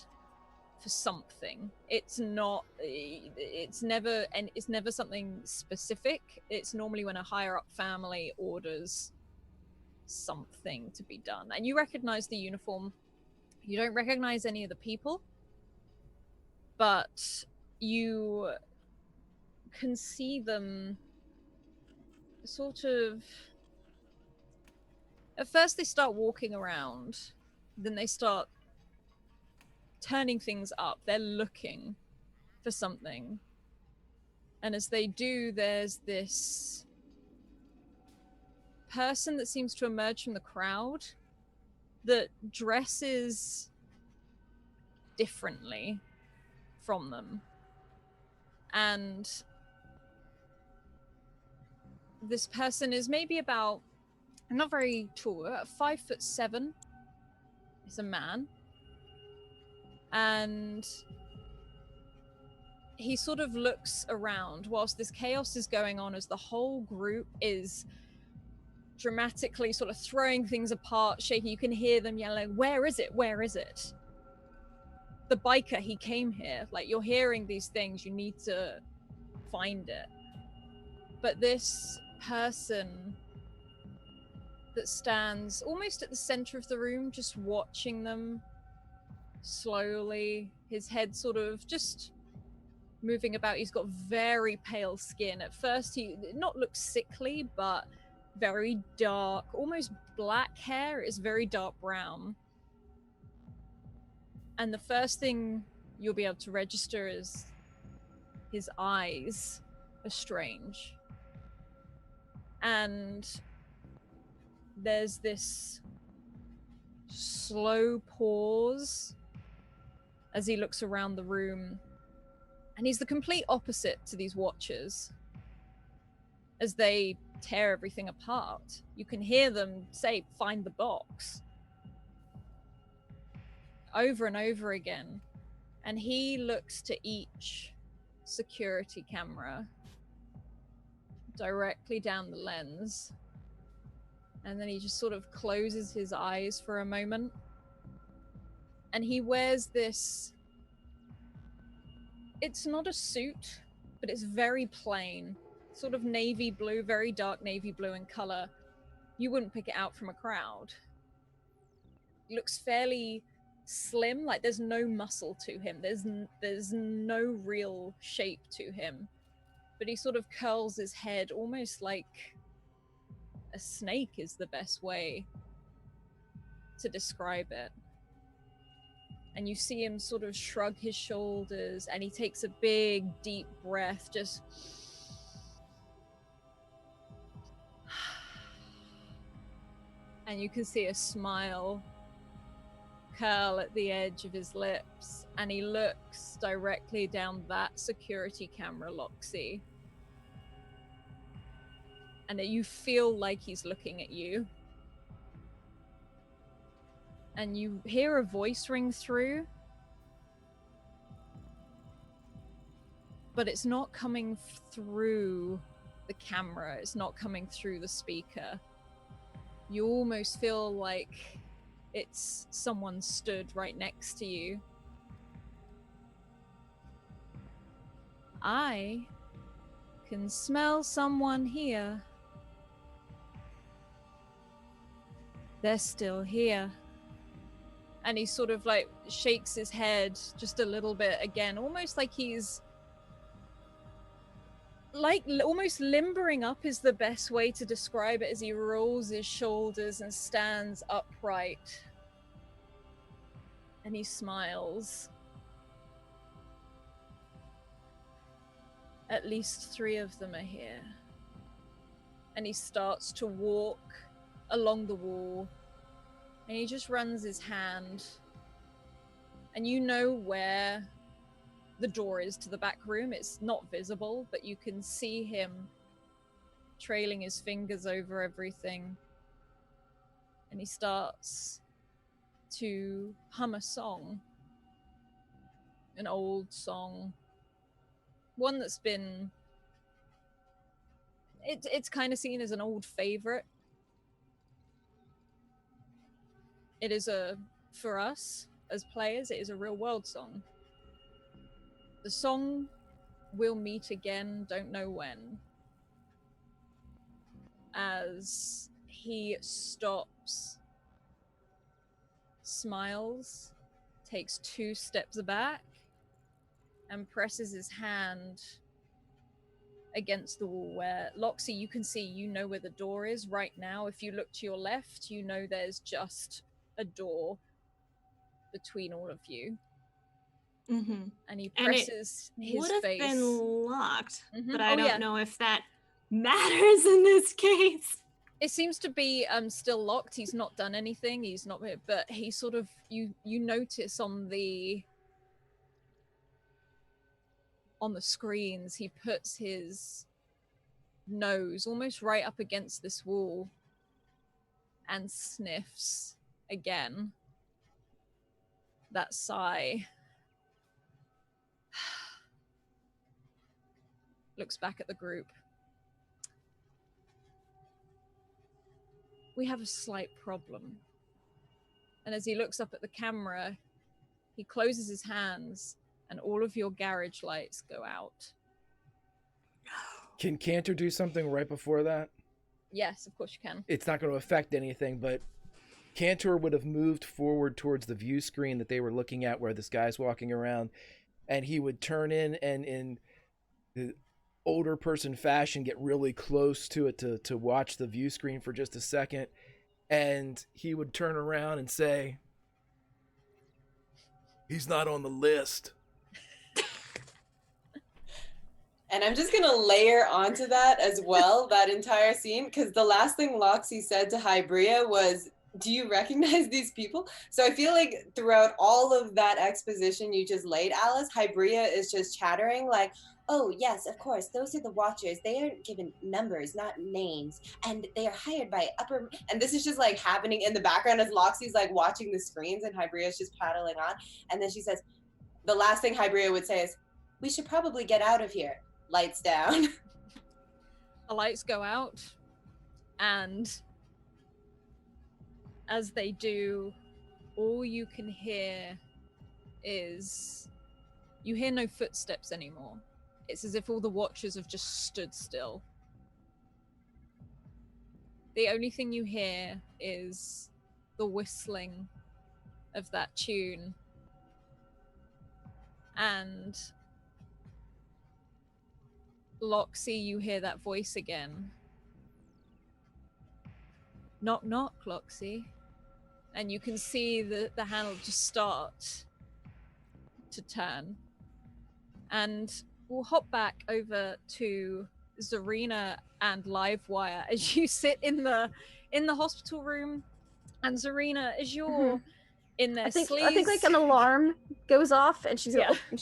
for something. It's never something specific. It's normally when a higher up family orders something to be done. And you recognize the uniform. You don't recognize any of the people, but you can see them sort of... At first they start walking around, then they start turning things up. They're looking for something. And as they do, there's this person that seems to emerge from the crowd that dresses differently from them. And this person is maybe about, not very tall, 5'7". He's a man. And he sort of looks around whilst this chaos is going on, as the whole group is dramatically sort of throwing things apart, shaking. You can hear them yelling, "Where is it? Where is it? The biker, he came here." Like, you're hearing these things, you need to find it. But this person that stands almost at the center of the room, just watching them slowly, his head sort of just moving about. He's got very pale skin. At first he not looks sickly, but very dark, almost black hair. It's very dark brown. And the first thing you'll be able to register is his eyes are strange. And there's this slow pause as he looks around the room. And he's the complete opposite to these Watchers. As they tear everything apart, you can hear them say, "Find the box," over and over again. And he looks to each security camera directly down the lens. And then he just sort of closes his eyes for a moment. And he wears this... It's not a suit, but it's very plain. Sort of navy blue, very dark navy blue in color. You wouldn't pick it out from a crowd. He looks fairly slim, like there's no muscle to him. There's no real shape to him. But he sort of curls his head almost like a snake is the best way to describe it. And you see him sort of shrug his shoulders, and he takes a big, deep breath, just... And you can see a smile curl at the edge of his lips, and he looks directly down that security camera, Loxy. and that you feel like he's looking at you. And you hear a voice ring through, but it's not coming through the camera. It's not coming through the speaker. You almost feel like it's someone stood right next to you. I can smell someone here. They're still here. And he sort of like shakes his head just a little bit again, almost like he's like almost limbering up is the best way to describe it, as he rolls his shoulders and stands upright. And he smiles. At least 3 of them are here. And he starts to walk along the wall. And he just runs his hand. And you know where the door is to the back room. It's not visible, but you can see him trailing his fingers over everything. And he starts to hum a song. An old song. One that's been... It's kind of seen as an old favorite. It is for us as players, it is a real world song. The song We'll Meet Again, Don't Know When. As he stops, smiles, takes 2 steps back, and presses his hand against the wall where, Loxy, you can see, you know where the door is right now. If you look to your left, you know there's just a door between all of you. Mm-hmm. And he presses his would have face. been locked, but I Oh, don't yeah. know if that matters in this case. It seems to be still locked. He's not done anything. He's not, but he sort of you notice on the screens he puts his nose almost right up against this wall and sniffs again. That sigh. Looks back at the group. We have a slight problem. And as he looks up at the camera, he closes his hands and all of your garage lights go out. Can Cantor do something right before that? Yes, of course you can. It's not going to affect anything, but Cantor would have moved forward towards the view screen that they were looking at where this guy's walking around, and he would turn in and in the older person fashion get really close to it to watch the view screen for just a second, and he would turn around and say, "He's not on the list." And I'm just gonna layer onto that as well, that entire scene, because the last thing Loxy said to Hybria was, "Do you recognize these people?" So I feel like throughout all of that exposition you just laid, Alice, Hybria is just chattering like, "Oh yes, of course, those are the Watchers. They aren't given numbers, not names, and they are hired by upper..." And this is just like happening in the background as Loxy's like watching the screens and Hybria's just paddling on. And then she says, the last thing Hybria would say is, "We should probably get out of here." Lights down. The lights go out, and as they do, all you can hear is... You hear no footsteps anymore. It's as if all the Watchers have just stood still. The only thing you hear is the whistling of that tune. And Loxy, you hear that voice again. Knock, knock, Loxy. And you can see the handle just start to turn. And we'll hop back over to Zarina and Livewire as you sit in the hospital room. And Zarina, as you're in there, I think like an alarm goes off, and she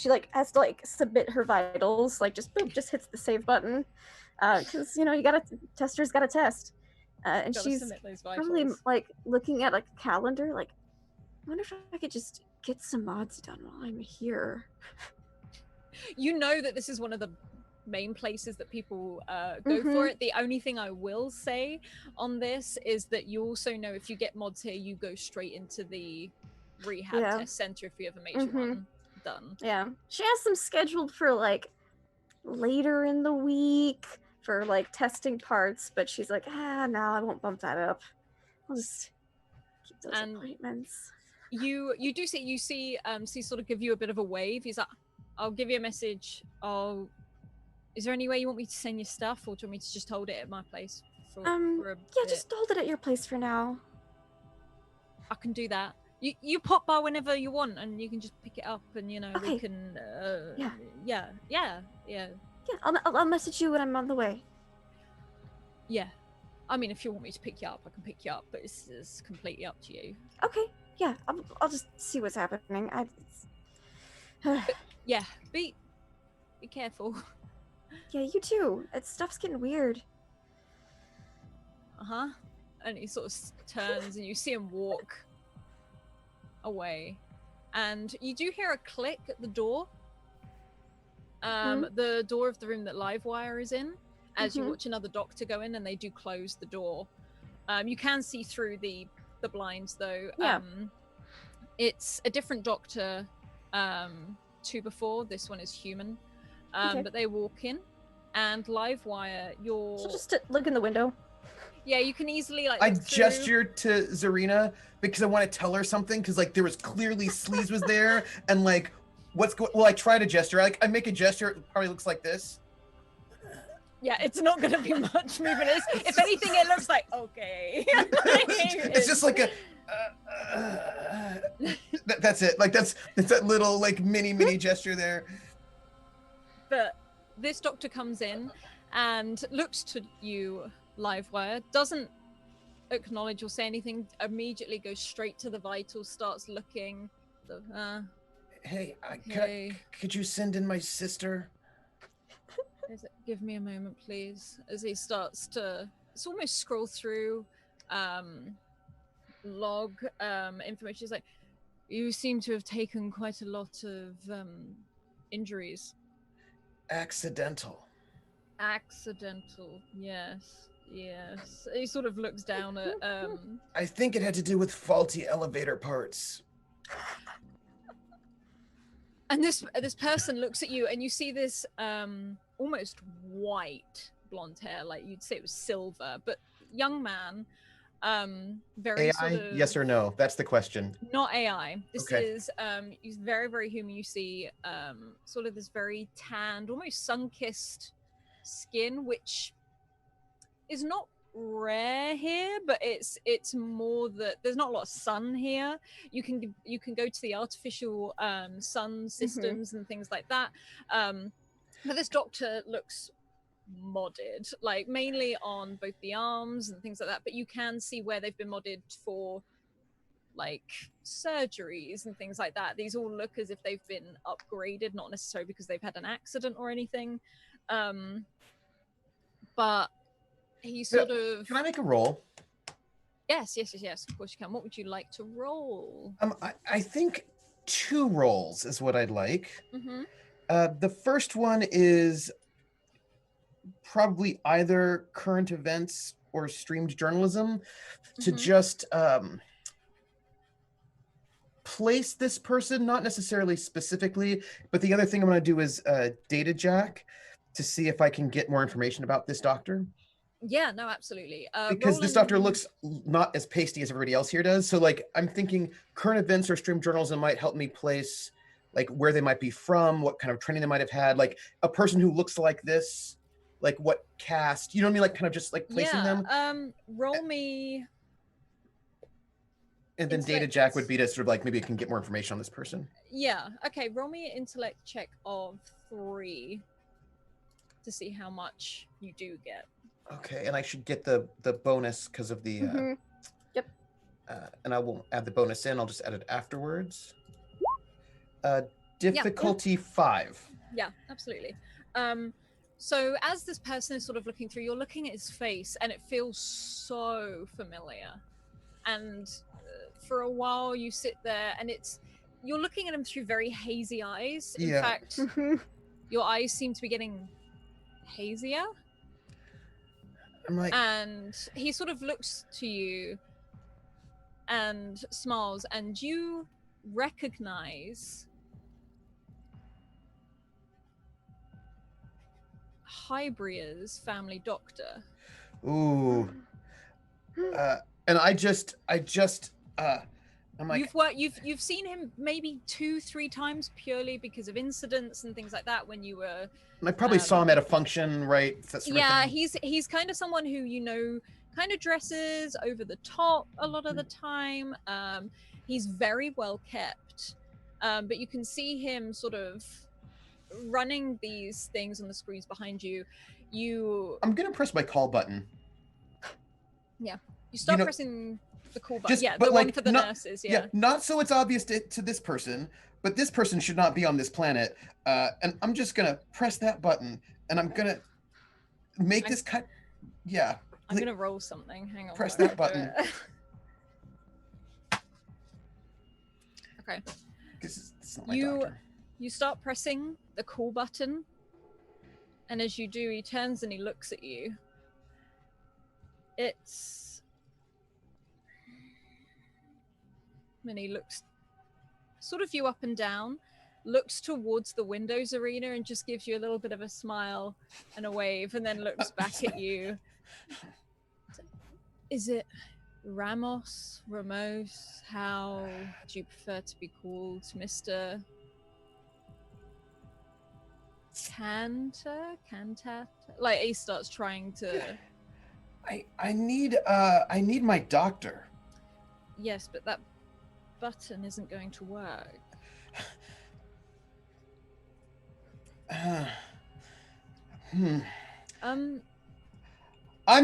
like has to like submit her vitals, like just boop, just hits the save button, because you gotta tester's gotta test. And Gotta she's submit those probably vitals. like looking at like a calendar, like, I wonder if I could just get some mods done while I'm here. You know that this is one of the main places that people go for it. The only thing I will say on this is that you also know if you get mods here, you go straight into the rehab test center if you ever make one done. Yeah, she has some scheduled for like later in the week for like testing parts, but she's like, no, I won't bump that up. I'll just keep those appointments. You do see sort of give you a bit of a wave. He's like, I'll give you a message. Is there any way you want me to send your stuff, or do you want me to just hold it at my place for a bit? Just hold it at your place for now. I can do that. You pop by whenever you want, and you can just pick it up, and we can. Yeah. I'll message you when I'm on the way. Yeah, I mean, if you want me to pick you up, I can pick you up, but it's completely up to you. Okay. Yeah, I'll just see what's happening. Yeah, be careful. Yeah, you too. Stuff's getting weird. And he sort of turns, and you see him walk away, and you do hear a click at the door. The door of the room that Livewire is in, as you watch another doctor go in, and they do close the door. You can see through the blinds though. Yeah. It's a different doctor to before. This one is human. But they walk in, and Livewire, So just look in the window. Yeah, you can easily I gesture to Zarina because I want to tell her something, because like there was clearly Sleaze was there, and like I try to gesture. I make a gesture. It probably looks like this. Yeah, it's not going to be much movement. If anything, it looks like okay. It's just like a. That's it. Like that's that little like mini gesture there. But this doctor comes in and looks to you, Livewire, doesn't acknowledge or say anything, immediately goes straight to the vitals, starts looking. Hey, could you send in my sister? Give me a moment, please. As he starts to, it's almost scroll through log information. It's like, you seem to have taken quite a lot of injuries. Accidental, yes. He sort of looks down at I think it had to do with faulty elevator parts. And this person looks at you, and you see this almost white blonde hair, like you'd say it was silver, but young man, very AI, sort of, yes or no? That's the question. Not AI. This Okay. is he's very, very human. You see sort of this very tanned, almost sun-kissed skin, which is not rare here, but it's more that there's not a lot of sun here. You can go to the artificial sun systems and things like that, but this doctor looks modded, like mainly on both the arms and things like that, but you can see where they've been modded for like surgeries and things like that. These all look as if they've been upgraded, not necessarily because they've had an accident or anything, but he sort of... Can I make a roll? Yes, of course you can. What would you like to roll? I think 2 rolls is what I'd like. The first one is probably either current events or streamed journalism to just place this person, not necessarily specifically, but the other thing I'm going to do is data jack to see if I can get more information about this doctor. Yeah, no, absolutely. Because this doctor looks not as pasty as everybody else here does. So like, I'm thinking current events or stream journalism might help me place like where they might be from, what kind of training they might have had, like a person who looks like this, like what cast, you know what I mean? Like kind of just like placing them. Roll me. And then data jack would be to sort of like, maybe I can get more information on this person. Yeah. Okay. Roll me an intellect check of 3 to see how much you do get. Okay, and I should get the bonus because of the Yep. And I won't add the bonus in, I'll just add it afterwards. Difficulty 5. Yeah, absolutely. So as this person is sort of looking through, you're looking at his face and it feels so familiar. And for a while you sit there and you're looking at him through very hazy eyes. In Yeah. fact, your eyes seem to be getting hazier. I'm like, And he sort of looks to you and smiles, and you recognize Hybria's family doctor. ooh. And I'm like, You've seen him maybe 2-3 times purely because of incidents and things like that when you were. I probably saw him at a function, right? That sort of Yeah, thing. he's kind of someone who kind of dresses over the top a lot of the time. He's very well kept, but you can see him sort of running these things on the screens behind you. I'm gonna press my call button. You start pressing the call button. Just- Yeah, but the one like, for the not- nurses. Yeah. Not so it's obvious to this person, but this person should not be on this planet. And I'm just gonna press that button, and I'm gonna make this cut. Yeah. I'm gonna roll something. Hang on. Press while I that do button. it. Okay. It's not my You doctor. you start pressing the call button, and as you do, he turns and he looks at you. And he looks sort of you up and down, looks towards the windows arena and just gives you a little bit of a smile and a wave, and then looks back at you. Is it Ramos? How do you prefer to be called? Mr. Cantat? Like he starts trying to. I need my doctor. Yes, but that button isn't going to work. I'm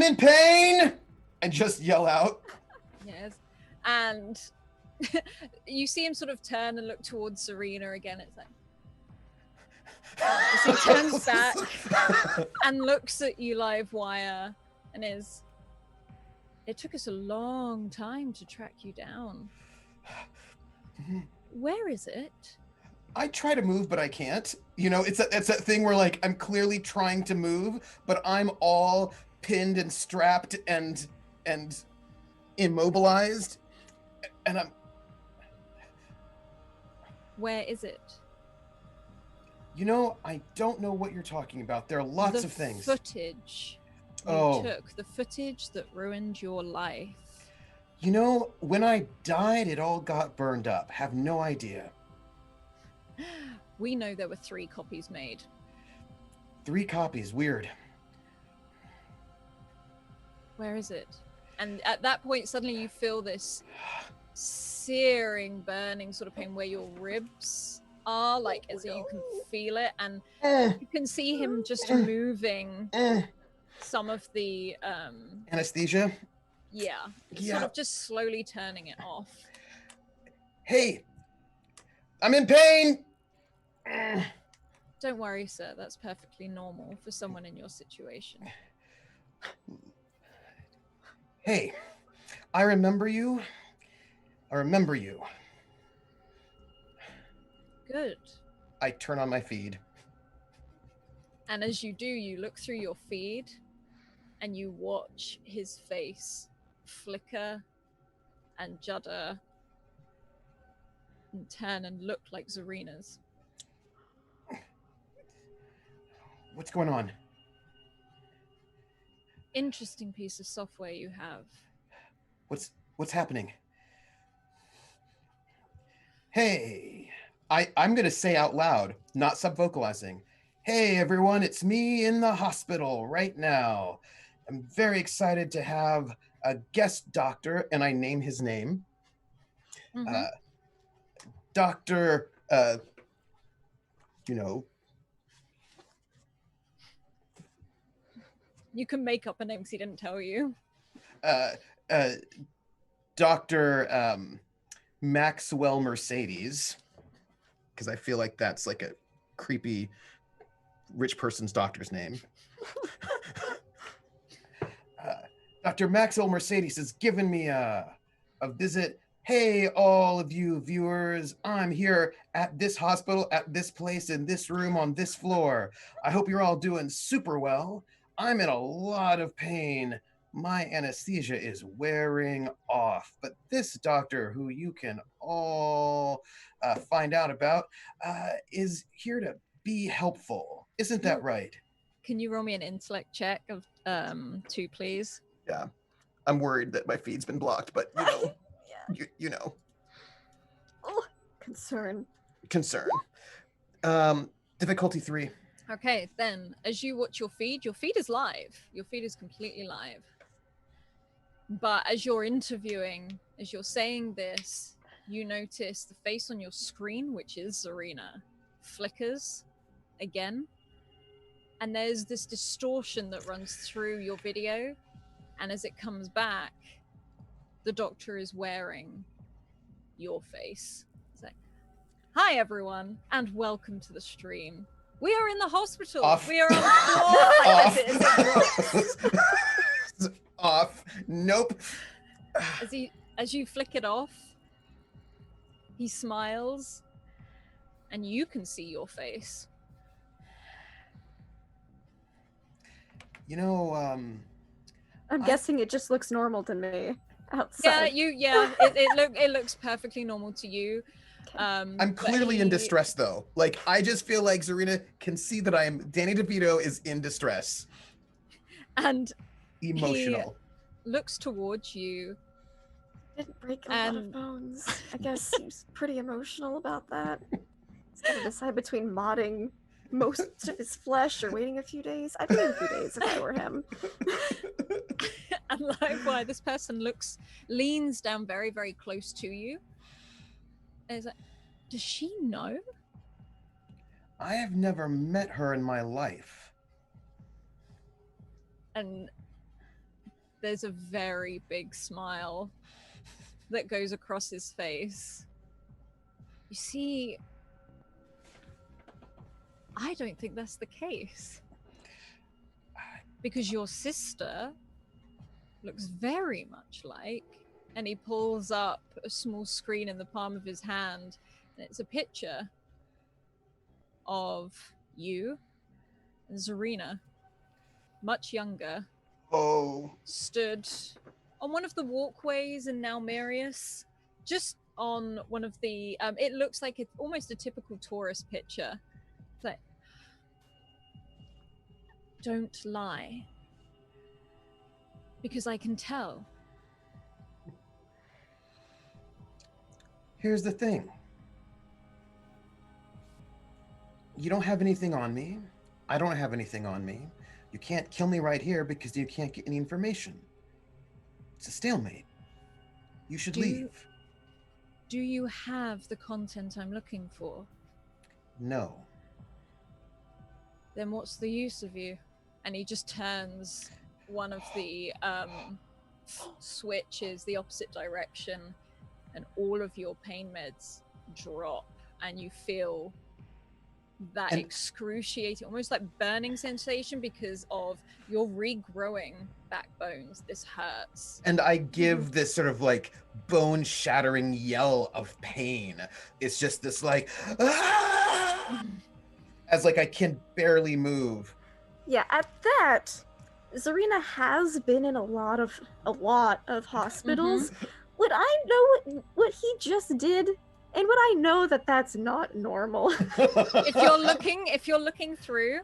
in pain! And just yell out. Yes. And you see him sort of turn and look towards Serena again. It's like so he turns back and looks at you live wire and it took us a long time to track you down. Where is it? I try to move, but I can't. It's that thing where like I'm clearly trying to move, but I'm all pinned and strapped and immobilized. And I'm. Where is it? I don't know what you're talking about. There are lots of things. Footage you took, the footage that ruined your life. When I died, it all got burned up. Have no idea. We know there were 3 copies made. 3 copies. Weird. Where is it? And at that point, suddenly you feel this searing, burning sort of pain where your ribs are, like as you can feel it, and you can see him just moving some of the Anesthesia? yeah, sort of just slowly turning it off. Hey, I'm in pain. Don't worry, sir. That's perfectly normal for someone in your situation. Hey, I remember you. Good. I turn on my feed. And as you do, you look through your feed and you watch his face flicker and judder and turn and look like Zarina's. What's going on? Interesting piece of software you have. What's happening? Hey, I'm gonna say out loud, not sub-vocalizing. Hey everyone, it's me in the hospital right now. I'm very excited to have a guest doctor, and I name his name. Mm-hmm. Dr. You can make up a name because he didn't tell you. Dr. Maxwell Mercedes, because I feel like that's like a creepy rich person's doctor's name. Dr. Maxwell Mercedes has given me a visit. Hey, all of you viewers, I'm here at this hospital, at this place, in this room, on this floor. I hope you're all doing super well. I'm in a lot of pain. My anesthesia is wearing off, but this doctor, who you can all find out about, is here to be helpful. Isn't that right? Can you roll me an intellect check of 2, please? Yeah. I'm worried that my feed's been blocked, but you know, you know. Oh, concern. Difficulty 3. Okay, then as you watch your feed is live. Your feed is completely live. But as you're interviewing, as you're saying this, you notice the face on your screen, which is Zarina, flickers again. And there's this distortion that runs through your video. And as it comes back, the doctor is wearing your face. It's like, hi everyone, and welcome to the stream. We are in the hospital. Off. We are on the floor. Like, Off. as it drops. Off. Nope. As you flick it off, he smiles, and you can see your face. You know, I'm guessing it just looks normal to me outside. It looks perfectly normal to you. I'm clearly in distress though. Like, I just feel like Zarina can see that Danny DeVito is in distress. And emotional. He looks towards you. Didn't break a lot of bones. I guess he's pretty emotional about that. He's got to decide between modding most of his flesh or waiting a few days. I'd wait a few days if I were him. And likewise, this person leans down very, very close to you. And is like, does she know? I have never met her in my life. And there's a very big smile that goes across his face. You see, I don't think that's the case. Because your sister looks very much like, and he pulls up a small screen in the palm of his hand, and it's a picture of you and Zarina, much younger. Oh. Stood on one of the walkways in Nalmerius, just on one of the, it looks like it's almost a typical tourist picture. It's like, don't lie. Because I can tell. Here's the thing. You don't have anything on me. I don't have anything on me. You can't kill me right here because you can't get any information. It's a stalemate. You should leave. Do you have the content I'm looking for? No. Then what's the use of you? And he just turns one of the switches the opposite direction, and all of your pain meds drop, and you feel that excruciating, almost like burning sensation because of your regrowing backbones. This hurts. And I give this sort of like bone shattering yell of pain. It's just this like, ah! As like I can barely move. Yeah, at that, Zarina has been in a lot of hospitals. Would I know what he just did? And would I know that that's not normal? if you're looking through,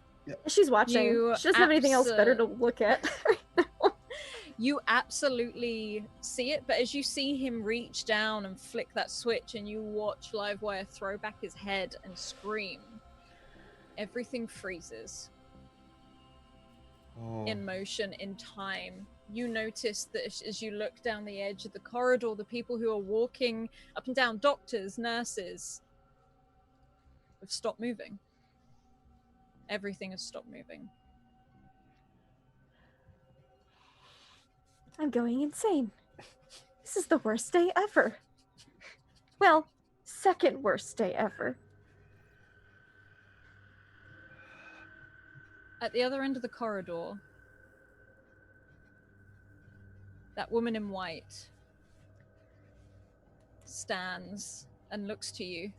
she's watching. She doesn't have anything else better to look at right now. You absolutely see it, but as you see him reach down and flick that switch, and you watch Livewire throw back his head and scream, everything freezes. In motion, in time. You notice that as you look down the edge of the corridor, the people who are walking up and down, doctors, nurses, have stopped moving. Everything has stopped moving. I'm going insane. This is the worst day ever. Well, second worst day ever. At the other end of the corridor, that woman in white stands and looks to you.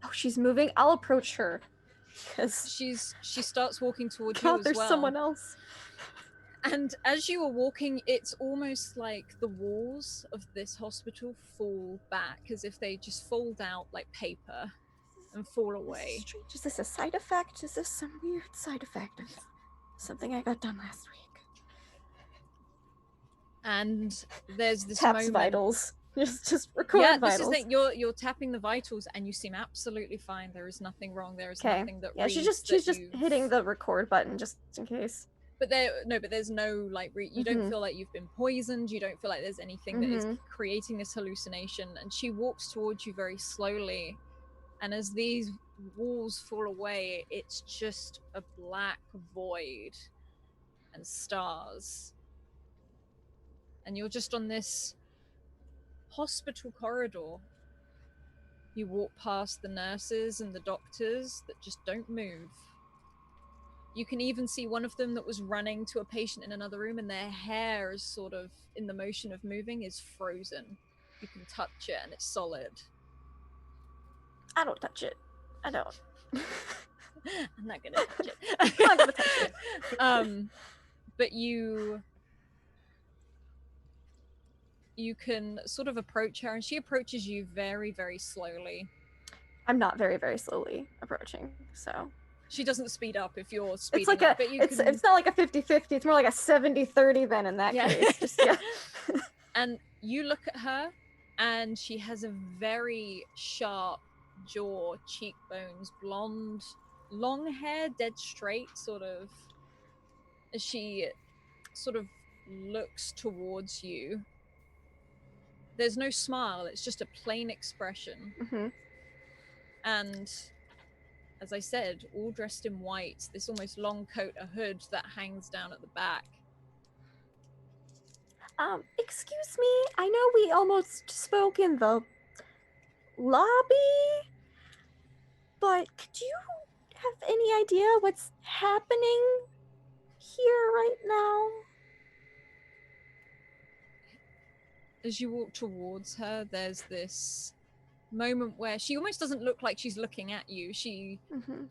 Oh, she's moving. I'll approach her. Because She starts walking towards you God, as there's well. someone else. And as you are walking, it's almost like the walls of this hospital fall back, as if they just fold out like paper and fall This is away. strange. Is this a side effect? Is this some weird side effect of something I got done last week? And there's this Taps moment. vitals. Just record Yeah, vitals. this is it. You're tapping the vitals, and you seem absolutely fine. There is nothing wrong. There is Okay. nothing that Yeah, reads she's just that hitting the record button just in case. But there's no like you don't feel like you've been poisoned. You don't feel like there's anything that is creating this hallucination. And she walks towards you very slowly, and as these walls fall away, it's just a black void and stars. And you're just on this hospital corridor. You walk past the nurses and the doctors that just don't move. You can even see one of them that was running to a patient in another room, and their hair is sort of, in the motion of moving, is frozen. You can touch it and it's solid. I don't touch it. I don't. I'm not gonna touch it. I'm not gonna touch it. But you can sort of approach her, and she approaches you very, very slowly. I'm not very, very slowly approaching, so. She doesn't speed up if you're speeding It's like up, a, but it's not like a 50-50, it's more like a 70-30 then in that case. Just, yeah. And you look at her, and she has a very sharp jaw, cheekbones, blonde, long hair, dead straight, sort of. As she sort of looks towards you, there's no smile, it's just a plain expression. And as I said, all dressed in white, this almost long coat, a hood that hangs down at the back. Excuse me, I know we almost spoke in the lobby, but could you have any idea what's happening here right now? As you walk towards her, there's this moment where she almost doesn't look like she's looking at you. She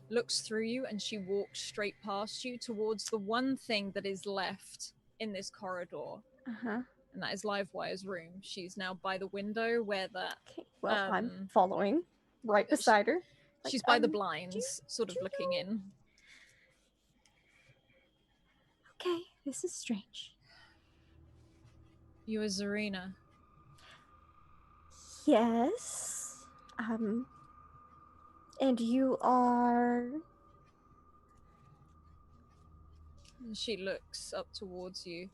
looks through you, and she walks straight past you towards the one thing that is left in this corridor. And that is Livewire's room. She's now by the window where that... Okay, well, I'm following right beside her. Like, she's by the blinds, sort of looking in. Okay, this is strange. You are Zarina. Yes. And you are... And she looks up towards you.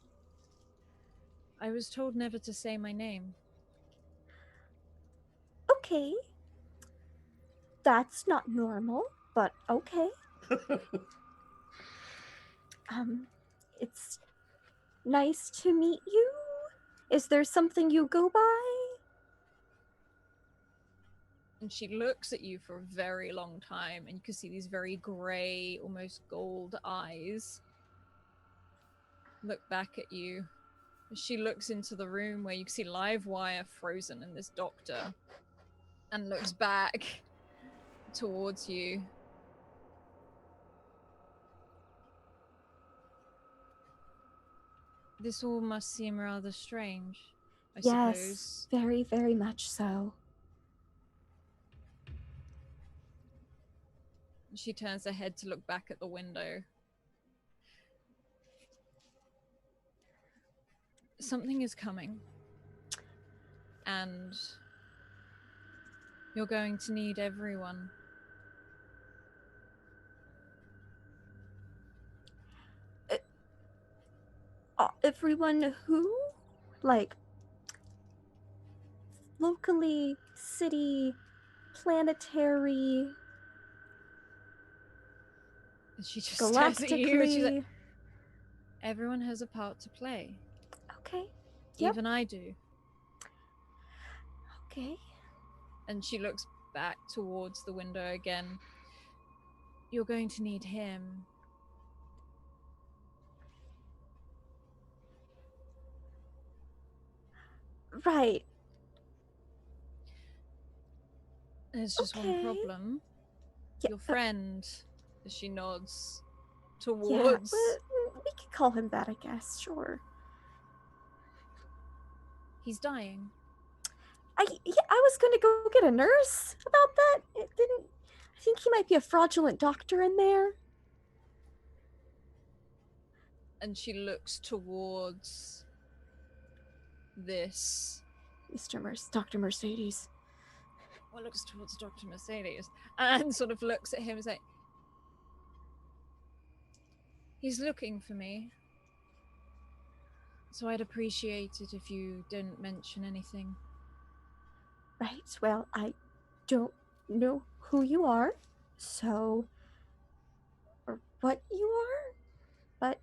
I was told never to say my name. Okay. That's not normal, but okay. It's nice to meet you. Is there something you go by? And she looks at you for a very long time, and you can see these very grey, almost gold eyes look back at you. She looks into the room where you can see Livewire frozen and this doctor, and looks back towards you. This all must seem rather strange, I suppose. Yes, very, very much so. She turns her head to look back at the window. Something is coming. And you're going to need everyone. Everyone who? Like, locally, city, planetary, she just stares at you and she's like, galactically. everyone has a part to play. Okay. Yep. Even I do. Okay. And she looks back towards the window again. You're going to need him. Right. There's just one Okay. problem. Yeah, Your friend, as she nods yeah, towards. we could call him that, I guess. Sure. He's dying. I was going to go get a nurse about that. It didn't. I think he might be a fraudulent doctor in there. And she looks towards this. Dr. Mercedes. Well, looks towards Dr. Mercedes and sort of looks at him and says, he's looking for me. So I'd appreciate it if you didn't mention anything. Right. Well, I don't know who you are, or what you are, but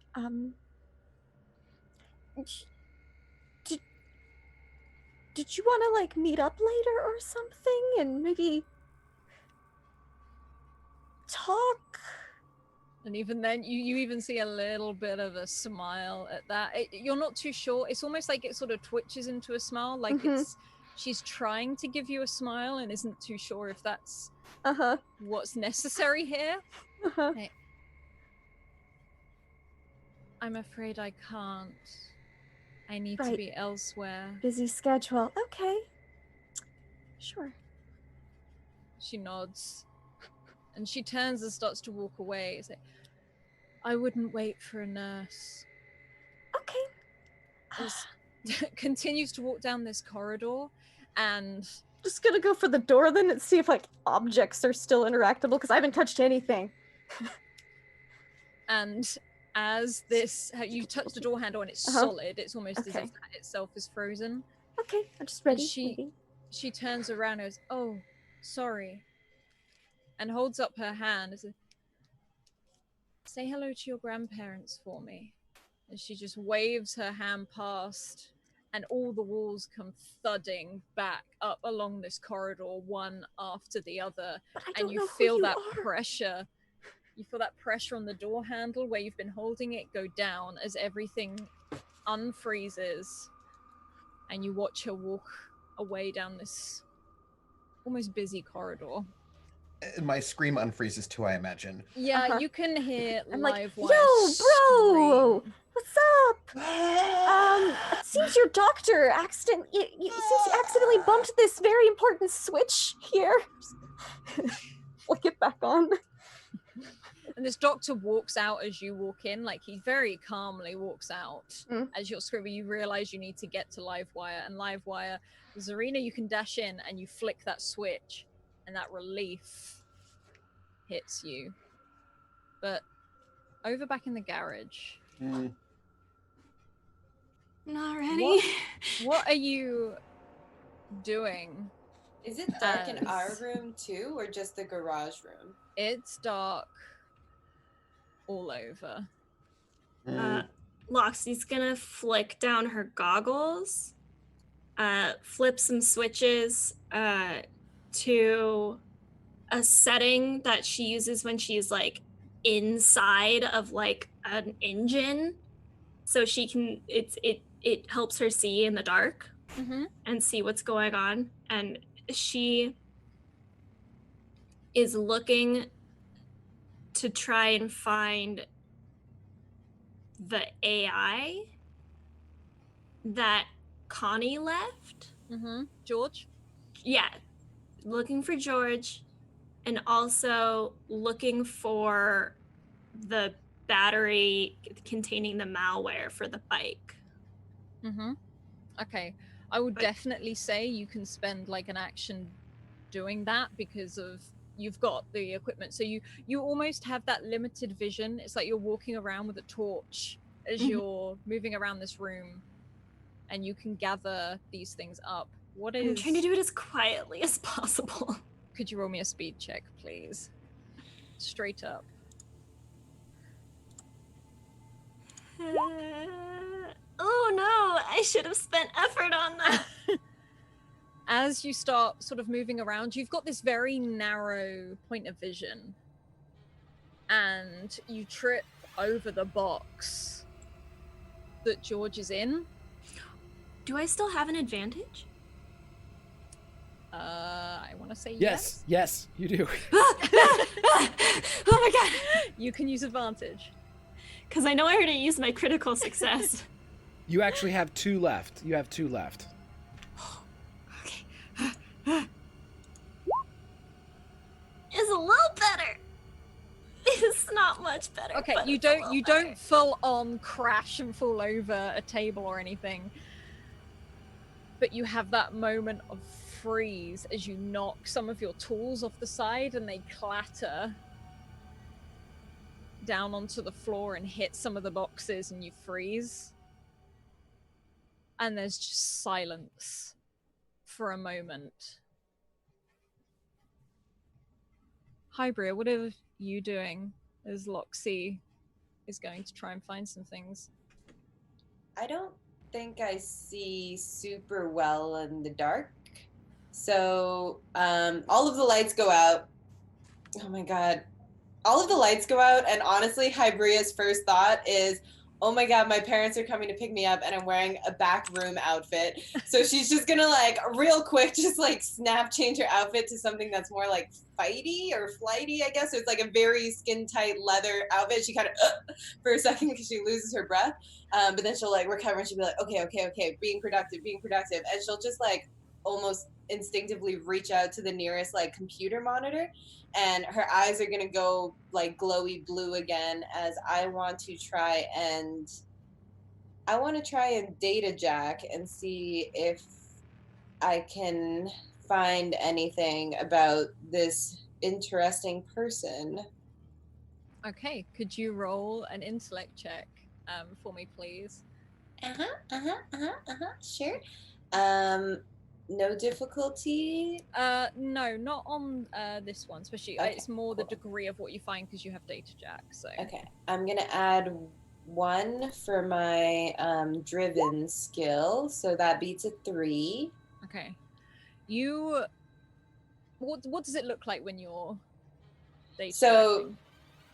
did you want to like meet up later or something and maybe talk? And even then, you even see a little bit of a smile at that. You're not too sure. It's almost like it sort of twitches into a smile, like she's trying to give you a smile and isn't too sure if that's what's necessary here. Hey, I'm afraid I can't. I need to be elsewhere. Busy schedule. Okay. Sure. She nods. And she turns and starts to walk away. Say, I wouldn't wait for a nurse. Okay. Continues to walk down this corridor and... Just gonna go for the door then and see if like objects are still interactable because I haven't touched anything. And as this, you touch the door handle and it's solid. It's almost as if that itself is frozen. Okay, I'm just ready. She turns around and goes, oh, sorry. And holds up her hand and says, say hello to your grandparents for me. And she just waves her hand past and all the walls come thudding back up along this corridor, one after the other. And you feel that pressure. You feel that pressure on the door handle where you've been holding it go down as everything unfreezes. And you watch her walk away down this almost busy corridor. My scream unfreezes too, I imagine. Yeah, you can hear I'm live like, wire yo, bro, scream. what's up? It seems your doctor accidentally bumped this very important switch here. Flick it back on. And this doctor walks out as you walk in, like he very calmly walks out. As you're screaming, you realize you need to get to Livewire. And Livewire, Zarina, you can dash in and you flick that switch and that relief hits you. But over back in the garage. Not ready. What are you doing? Is it dark in our room too, or just the garage room? It's dark all over. Loxie's gonna flick down her goggles, flip some switches to a setting that she uses when she's like inside of like an engine, so she can it helps her see in the dark and see what's going on. And she is looking to try and find the AI that Connie left. George? Yeah. Looking for George, and also looking for the battery containing the malware for the bike. Okay. I would definitely say you can spend like an action doing that because of you've got the equipment. So you almost have that limited vision. It's like you're walking around with a torch as you're moving around this room and you can gather these things up. I'm trying to do it as quietly as possible. Could you roll me a speed check, please? Straight up. Oh no, I should have spent effort on that. As you start sort of moving around, you've got this very narrow point of vision. And you trip over the box that George is in. Do I still have an advantage? I want to say Yes, yes, you do. Oh my god! You can use advantage. Because I know I already used my critical success. You actually have 2 left. You have 2 left. Okay. It's a little better. It's not much better. Okay, but you it's a little don't better. full on crash and fall over a table or anything. But you have that moment of freeze as you knock some of your tools off the side and they clatter down onto the floor and hit some of the boxes and you freeze. And there's just silence for a moment. Hi, Bria, what are you doing as Loxy is going to try and find some things? I don't think I see super well in the dark. So all of the lights go out. Oh my god. All of the lights go out, and honestly, Hybria's first thought is, oh my god, my parents are coming to pick me up and I'm wearing a back room outfit. So she's just gonna like real quick just like snap change her outfit to something that's more like fighty or flighty, I guess. So it's like a very skin tight leather outfit. She kind of for a second because she loses her breath. But then she'll like recover and she'll be like, okay, being productive. And she'll just like almost instinctively reach out to the nearest like computer monitor, and her eyes are gonna go like glowy blue again as I want to try and data jack and see if I can find anything about this interesting person. Okay, could you roll an intellect check for me, please? Sure. No difficulty. No, not on this one. Especially, Okay, it's more the cool. degree of what you find because you have data jack. So Okay, I'm gonna add 1 for my driven skill, so that beats a 3. okay, you. What does it look like when you're data So jacking?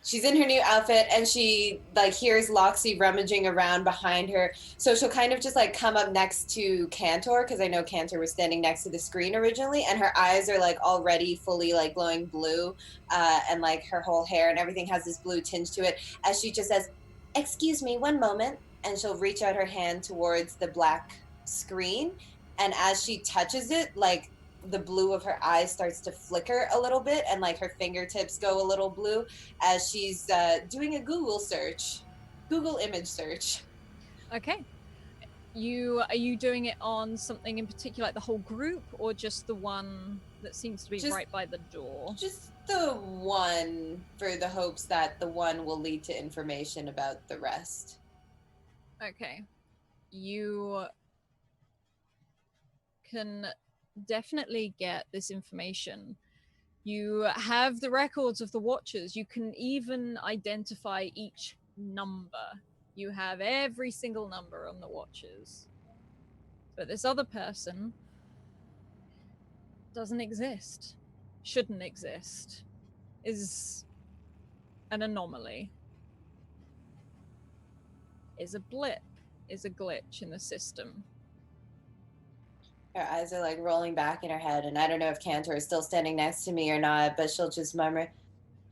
she's in her new outfit and she like hears Loxy rummaging around behind her. So she'll kind of just like come up next to Cantor, because I know Cantor was standing next to the screen originally, and her eyes are like already fully like glowing blue, and like her whole hair and everything has this blue tinge to it, as she just says, "Excuse me, one moment," and she'll reach out her hand towards the black screen, and as she touches it, like the blue of her eyes starts to flicker a little bit, and like her fingertips go a little blue as she's doing a Google image search. Okay, are you doing it on something in particular, like the whole group, or just the one that seems to be Just- right by the door? Just the one, for the hopes that the one will lead to information about the rest. Okay, you can definitely get this information. You have the records of the watchers. You can even identify each number. You have every single number on the watchers. But this other person doesn't exist, shouldn't exist, is an anomaly, is a blip, is a glitch in the system. Her eyes are like rolling back in her head, and I don't know if Cantor is still standing next to me or not, but she'll just murmur,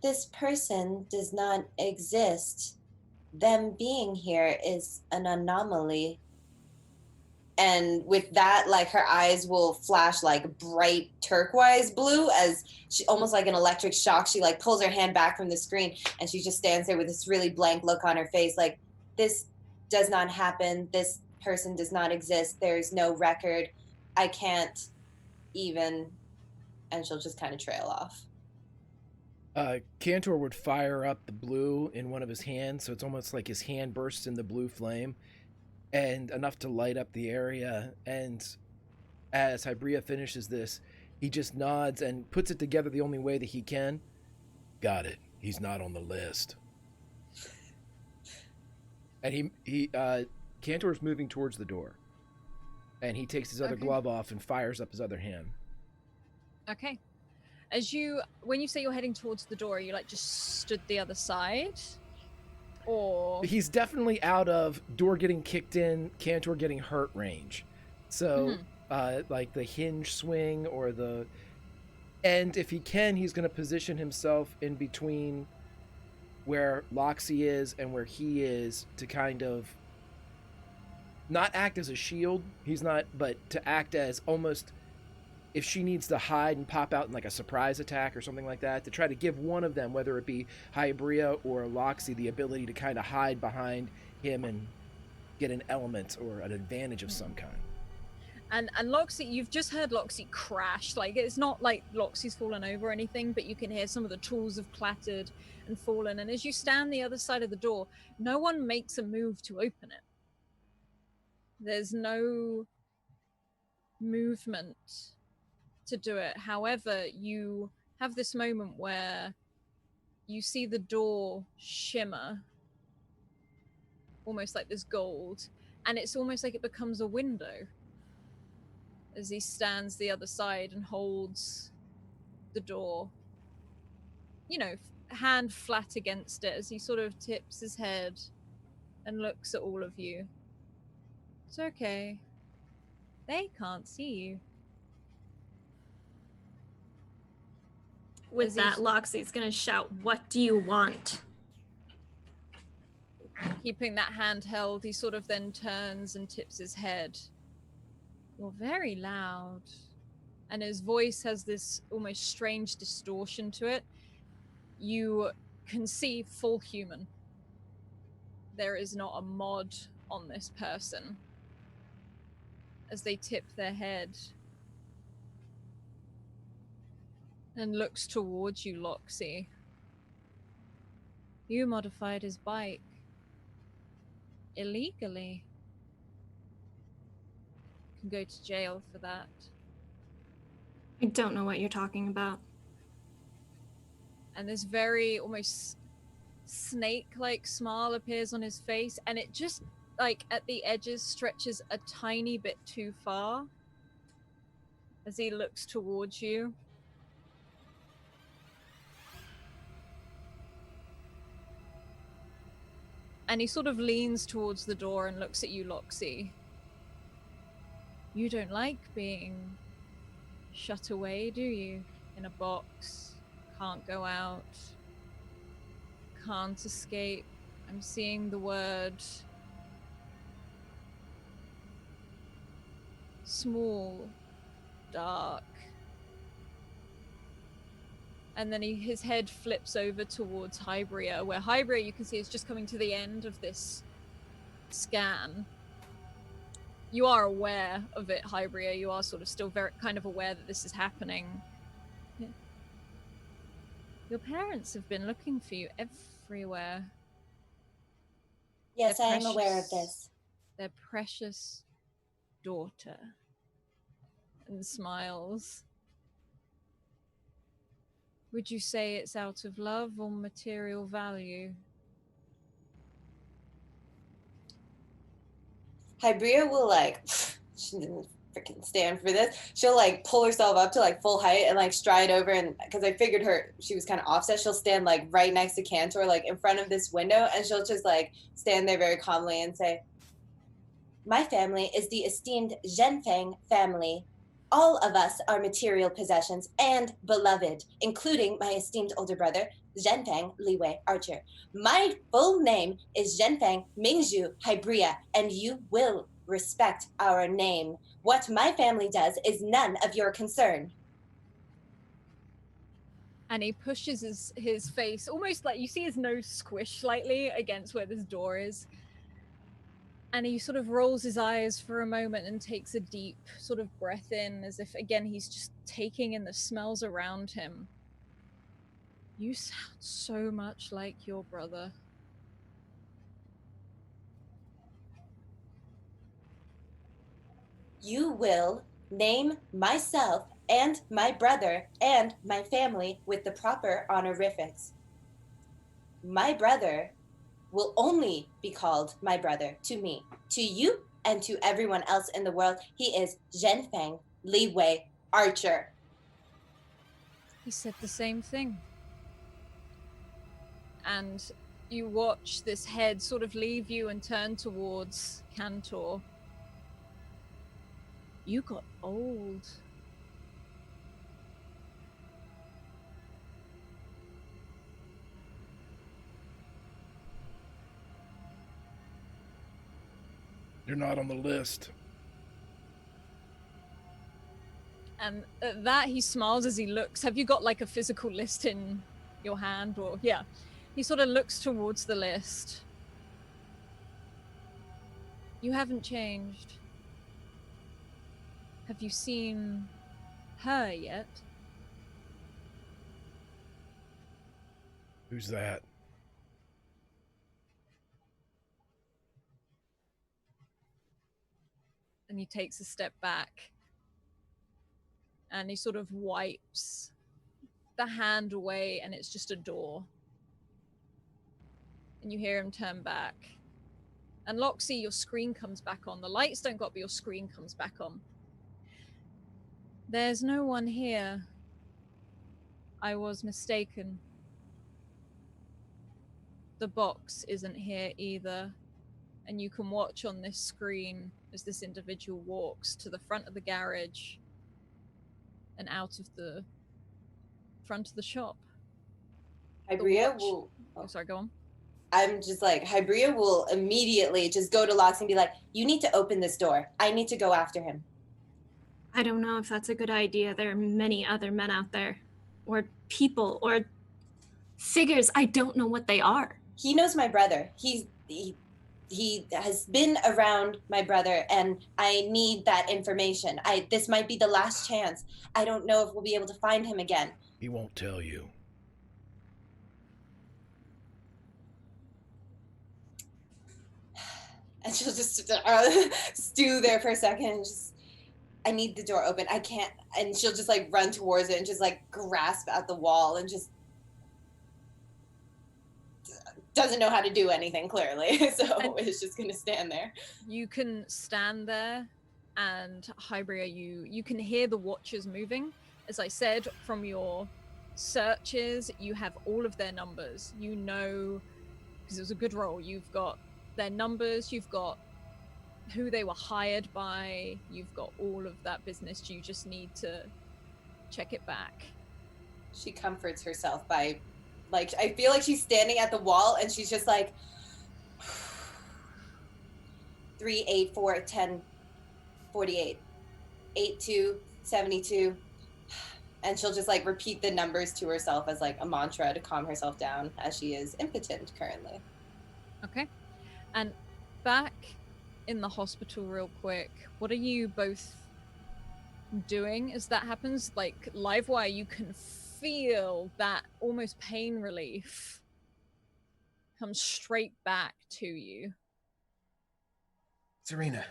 "This person does not exist. Them being here is an anomaly." And with that, like her eyes will flash like bright turquoise blue as she, almost like an electric shock, she like pulls her hand back from the screen and she just stands there with this really blank look on her face, like, "This does not happen. This person does not exist. There's no record. I can't even," and she'll just kind of trail off. Cantor would fire up the blue in one of his hands, so it's almost like his hand bursts in the blue flame, and enough to light up the area. And as Hybria finishes this, he just nods and puts it together the only way that he can. "Got it. He's not on the list." And Cantor's moving towards the door, and he takes his other Okay. glove off and fires up his other hand. Okay. When you say you're heading towards the door, are you like just stood the other side? Or He's definitely out of door getting kicked in, Cantor getting hurt range. So, like the hinge swing or the. And if he can, he's going to position himself in between where Loxy is and where he is to kind of not act as a shield. He's not, but to act as almost if she needs to hide and pop out in like a surprise attack or something like that, to try to give one of them, whether it be Hybria or Loxy, the ability to kind of hide behind him and get an element or an advantage of some kind. And Loxy, you've just heard Loxy crash. Like, it's not like Loxy's fallen over or anything, but you can hear some of the tools have clattered and fallen. And as you stand the other side of the door, no one makes a move to open it. There's no movement to do it. However, you have this moment where you see the door shimmer, almost like this gold, and it's almost like it becomes a window as he stands the other side and holds the door, you know, hand flat against it as he sort of tips his head and looks at all of you. It's okay. They can't see you. With that, Loxy's gonna shout, "What do you want?" Keeping that hand held, he sort of then turns and tips his head. You're very loud. And his voice has this almost strange distortion to it. You can see full human. There is not a mod on this person. As they tip their head and looks towards you, Loxy. You modified his bike illegally. Can go to jail for that. I don't know what you're talking about. And this very almost snake-like smile appears on his face, and it just, like, at the edges stretches a tiny bit too far as he looks towards you. And he sort of leans towards the door and looks at you, Loxy. You don't like being shut away, do you? In a box, can't go out, can't escape. I'm seeing the word small, dark. And then his head flips over towards Hybria, where Hybria, you can see, is just coming to the end of this scan. You are aware of it, Hybria. You are sort of still very kind of aware that this is happening. Your parents have been looking for you everywhere. Yes, I am aware of this. Their precious daughter. And smiles. Would you say it's out of love or material value? Hybria will like, she didn't freaking stand for this. She'll like pull herself up to like full height and like stride over, and because I figured she was kind of offset, she'll stand like right next to Cantor, like in front of this window, and she'll just like stand there very calmly and say, "My family is the esteemed Zhenfang family. All of us are material possessions and beloved, including my esteemed older brother, Zhenfang Liwei Archer. My full name is Zhenfang Mingzhu Hybria, and you will respect our name. What my family does is none of your concern." And he pushes his face, almost like you see his nose squish slightly against where this door is. And he sort of rolls his eyes for a moment and takes a deep sort of breath in, as if, again, he's just taking in the smells around him. You sound so much like your brother. You will name myself and my brother and my family with the proper honorifics. My brother will only be called my brother to me. To you and to everyone else in the world, he is Zhenfang Liwei Archer. He said the same thing. And you watch this head sort of leave you and turn towards Cantor. You got old. You're not on the list. And at that, he smiles as he looks. Have you got like a physical list in your hand? Or, yeah. He sort of looks towards the list. You haven't changed. Have you seen her yet? Who's that? And he takes a step back. And he sort of wipes the hand away, and it's just a door. And you hear him turn back. And Loxy, your screen comes back on. The lights don't go up, but your screen comes back on. There's no one here. I was mistaken. The box isn't here either. And you can watch on this screen as this individual walks to the front of the garage and out of the front of the shop. Hybria will. Oh, sorry, go on. I'm just like, Hybria will immediately just go to Lox and be like, you need to open this door. I need to go after him. I don't know if that's a good idea. There are many other men out there. Or people, or figures. I don't know what they are. He knows my brother. He has been around my brother, and I need that information. This might be the last chance. I don't know if we'll be able to find him again. He won't tell you. And she'll just stew there for a second and just, I need the door open. I can't. And she'll just like run towards it and just like grasp at the wall and just doesn't know how to do anything clearly. So it's just going to stand there. You can stand there, and Hybria, you can hear the watchers moving. As I said, from your searches, you have all of their numbers. You know, because it was a good roll, you've got their numbers, you've got who they were hired by, you've got all of that business. You just need to check it back. She comforts herself by, like, I feel like she's standing at the wall and she's just like 3, 8, 4, 10, 48, 8, 2, 72. And she'll just like repeat the numbers to herself as like a mantra to calm herself down, as she is impotent currently. Okay. And back in the hospital real quick, what are you both doing as that happens? Like, Livewire, you can feel that almost pain relief come straight back to you. Serena.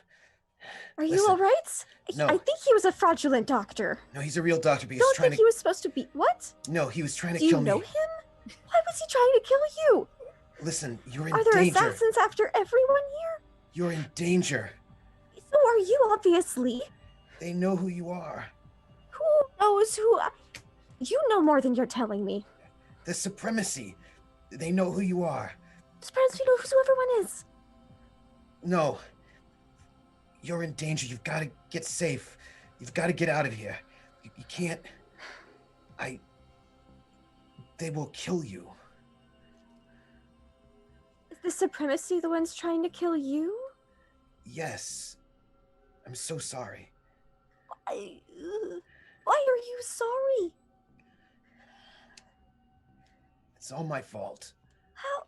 Are you listen. all right? No. I think he was a fraudulent doctor. No, he's a real doctor, but he was Don't trying think to... he was supposed to be... What? No, he was trying to Do kill you me. know him? Why was he trying to kill you? Listen, you're in Are there danger. assassins after everyone here? You're in danger. So are you, obviously. They know who you are. Who knows who... You know more than you're telling me. The supremacy. They know who you are. Supremacy knows who everyone is. No. You're in danger. You've got to get safe. You've got to get out of here. You can't... They will kill you. Is the supremacy the ones trying to kill you? Yes. I'm so sorry. Why are you sorry? It's all my fault. How?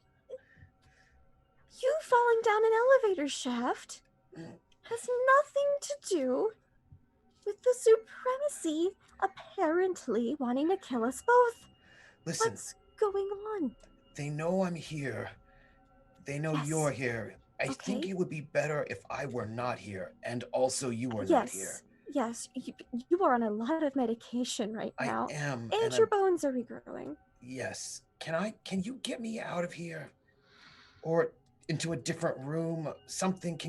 You falling down an elevator shaft has nothing to do with the supremacy apparently wanting to kill us both. Listen. What's going on? They know I'm here. They know Yes. you're here. I think Okay. it would be better if I were not here, and also you were not here. Yes, you are on a lot of medication right now. I am. And your bones are regrowing. Yes. Can you get me out of here? Or into a different room? Something.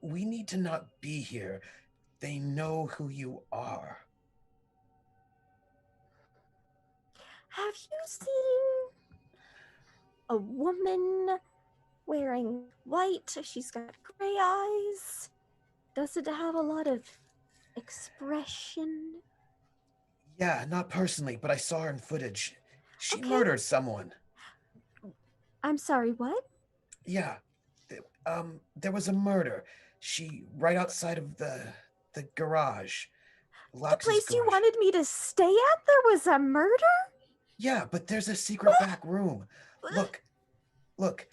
We need to not be here. They know who you are. Have you seen a woman wearing white? She's got gray eyes. Does it have a lot of expression? Yeah, not personally, but I saw her in footage. She Okay. murdered someone. I'm sorry, what? Yeah. There was a murder. She right outside of the garage. The Lox's place you garage. wanted me to stay at, there was a murder? Yeah, but there's a secret back room. Look.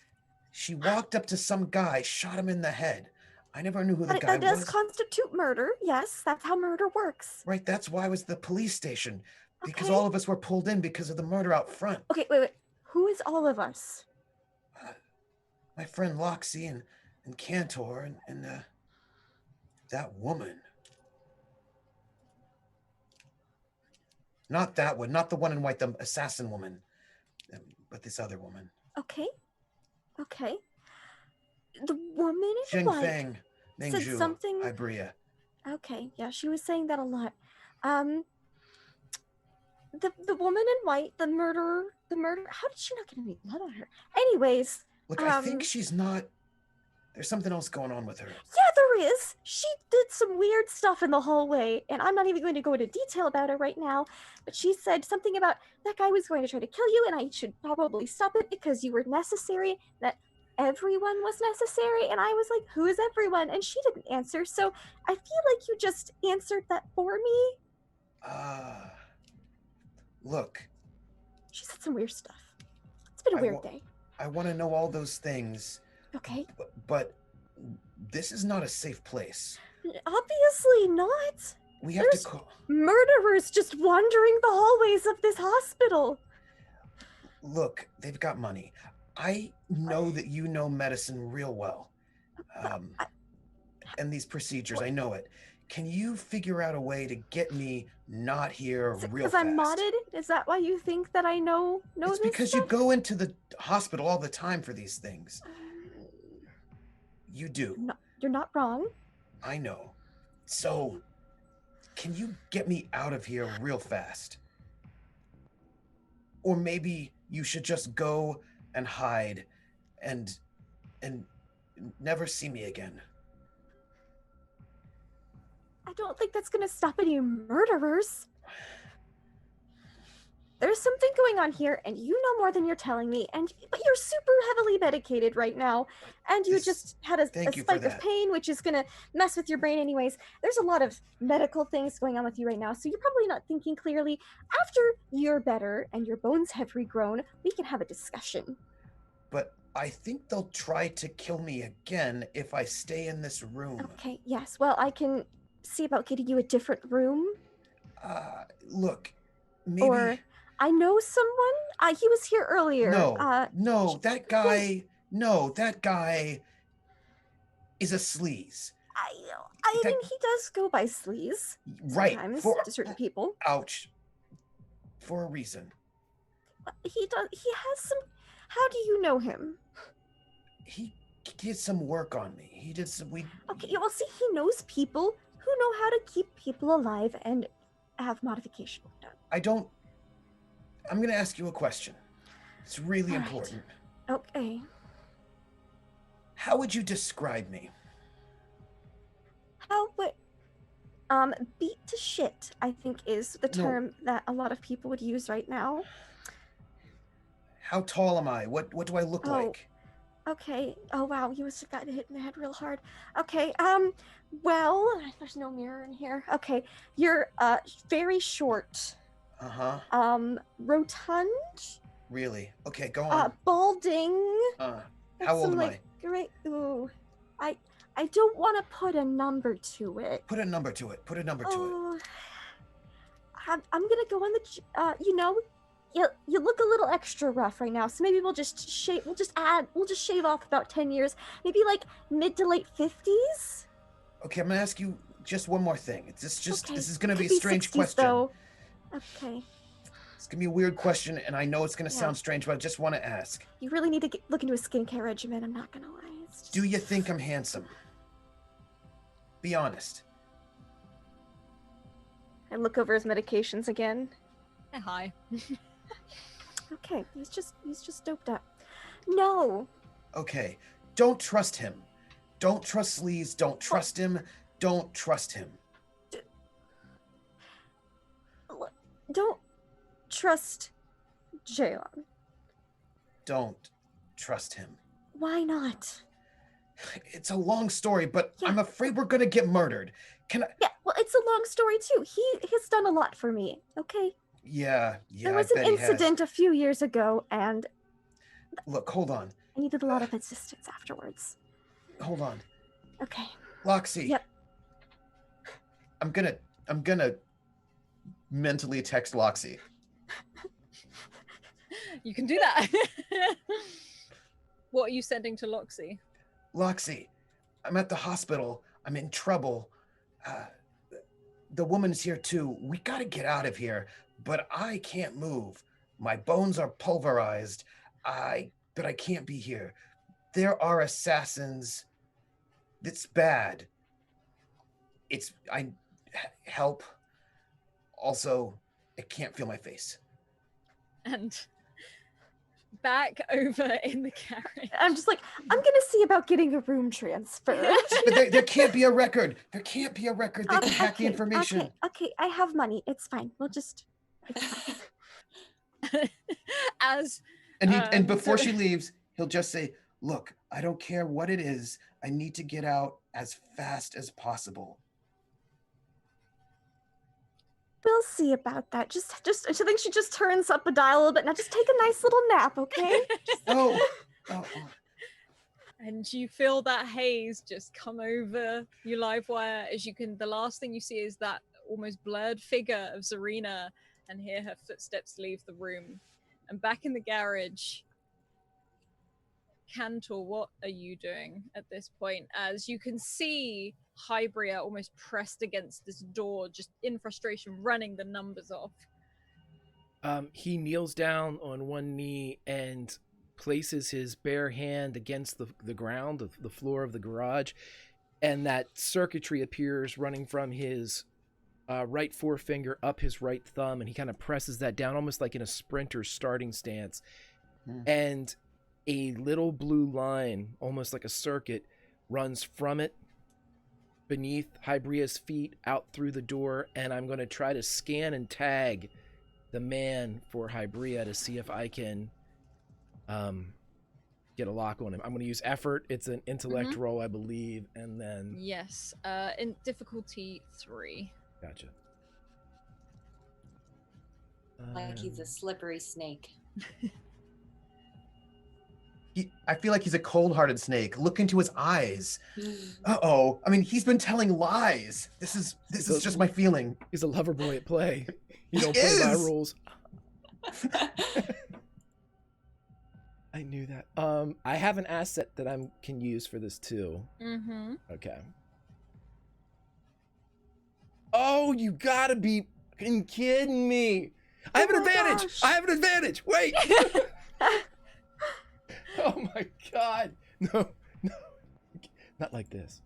She walked up to some guy, shot him in the head. I never knew who the guy That does was. constitute murder. Yes, that's how murder works. Right, that's why I was at the police station. Because Okay. all of us were pulled in because of the murder out front. Okay, wait. Who is all of us? My friend Loxy and Cantor and that woman. Not that one, not the one in white, the assassin woman, but this other woman. Okay. The woman in Xing white Feng, Ming said Zhu, something. Ibria. Okay, yeah, she was saying that a lot. The woman in white, the murderer. How did she not get any blood on her? Anyways. Look, I think she's not. There's something else going on with her. Yeah, there is. She did some weird stuff in the hallway, and I'm not even going to go into detail about it right now, but she said something about that guy was going to try to kill you, and I should probably stop it because you were necessary, that everyone was necessary, and I was like, who is everyone? And she didn't answer, so I feel like you just answered that for me. Look. She said some weird stuff. It's been a weird day. I want to know all those things. Okay. But this is not a safe place. Obviously not. We have There's to call. Murderers just wandering the hallways of this hospital. Look, they've got money. I know that you know medicine real well. And these procedures, I know it. Can you figure out a way to get me not here real fast? Because I'm modded? Is that why you think that I know it's this because stuff? you go into the hospital all the time for these things. You do. No, you're not wrong. I know. So, can you get me out of here real fast? Or maybe you should just go and hide and never see me again. I don't think that's going to stop any murderers. There's something going on here, and you know more than you're telling me, but you're super heavily medicated right now, and you just had a spike of pain, which is going to mess with your brain anyways. There's a lot of medical things going on with you right now, so you're probably not thinking clearly. After you're better and your bones have regrown, we can have a discussion. But I think they'll try to kill me again if I stay in this room. Okay, yes. Well, I can see about getting you a different room. Look, maybe... Or I know someone. He was here earlier. No, that guy is a sleaze. I mean, he does go by sleaze. Right. Sometimes to certain people. Ouch. For a reason. He has some... How do you know him? He did some work on me. He did some... Okay, well, see, he knows people who know how to keep people alive and have modification done. I'm going to ask you a question. It's really important. Okay. How would you describe me? Beat to shit, I think, is the term that a lot of people would use right now. How tall am I? What do I look like? Okay. Oh, wow. You must have gotten hit in the head real hard. Okay. Well, there's no mirror in here. Okay. You're, very short. Uh-huh. Rotund. Really? Okay, go on. Balding. How old am I? Great. Ooh. I don't want to put a number to it. Put a number to it. I'm gonna go on the, you look a little extra rough right now, so maybe we'll just shave off about 10 years, maybe like mid to late 50s. Okay, I'm gonna ask you just one more thing. This is gonna be a Could strange 60s, question. though. Okay. It's gonna be a weird question, and I know it's gonna sound strange, but I just want to ask. You really need to look into a skincare regimen. I'm not gonna lie. Do you think I'm handsome? Be honest. I look over his medications again. Hi. Okay, he's just doped up. No. Okay, don't trust him. Don't trust Sleaze. Don't trust him. Don't trust him. Don't trust Jayon. Don't trust him. Why not? It's a long story, but Yeah. I'm afraid we're gonna get murdered. Can I? Yeah, well, it's a long story too. He has done a lot for me, okay? Yeah, There was I an bet he has. incident a few years ago, and Look, hold on. I needed a lot of assistance afterwards. Hold on. Okay. Loxy. Yep. I'm gonna mentally text Loxy. You can do that. What are you sending to Loxy? Loxy, I'm at the hospital. I'm in trouble. The woman's here too. We gotta get out of here, but I can't move. My bones are pulverized. But I can't be here. There are assassins. It's bad. Help. Also, I can't feel my face. And back over in the carriage. I'm just like, I'm gonna see about getting a room transfer. But there can't be a record. There can't be a record. They can hack the Okay, information. Okay, I have money. It's fine. We'll just. As And before so- she leaves, he'll just say, "Look, I don't care what it is. I need to get out as fast as possible." We'll see about that. Just. I think she just turns up a dial a little bit. Now, just take a nice little nap, okay? Oh. And you feel that haze just come over your live wire as you can. The last thing you see is that almost blurred figure of Zarina, and hear her footsteps leave the room. And back in the garage, Cantor, what are you doing at this point? As you can see Hybria almost pressed against this door, just in frustration, running the numbers off. He kneels down on one knee and places his bare hand against the ground, the floor of the garage, and that circuitry appears running from his right forefinger up his right thumb, and he kind of presses that down almost like in a sprinter's starting stance. And a little blue line, almost like a circuit, runs from it beneath Hybria's feet out through the door, and I'm going to try to scan and tag the man for Hybria to see if I can get a lock on him. I'm going to use effort. It's an intellect roll, I believe, and then... Yes, in difficulty 3. Gotcha. Like he's a slippery snake. I feel like he's a cold-hearted snake. Look into his eyes. Uh-oh. I mean, he's been telling lies. This is just my feeling. He's a lover boy at play. You don't He play my is! rules. I knew that. I have an asset that I can use for this too. Mm-hmm. Okay. Oh, you gotta be fucking kidding me. I have an my advantage. gosh. I have an advantage. Wait. Oh my god. No. Not like this.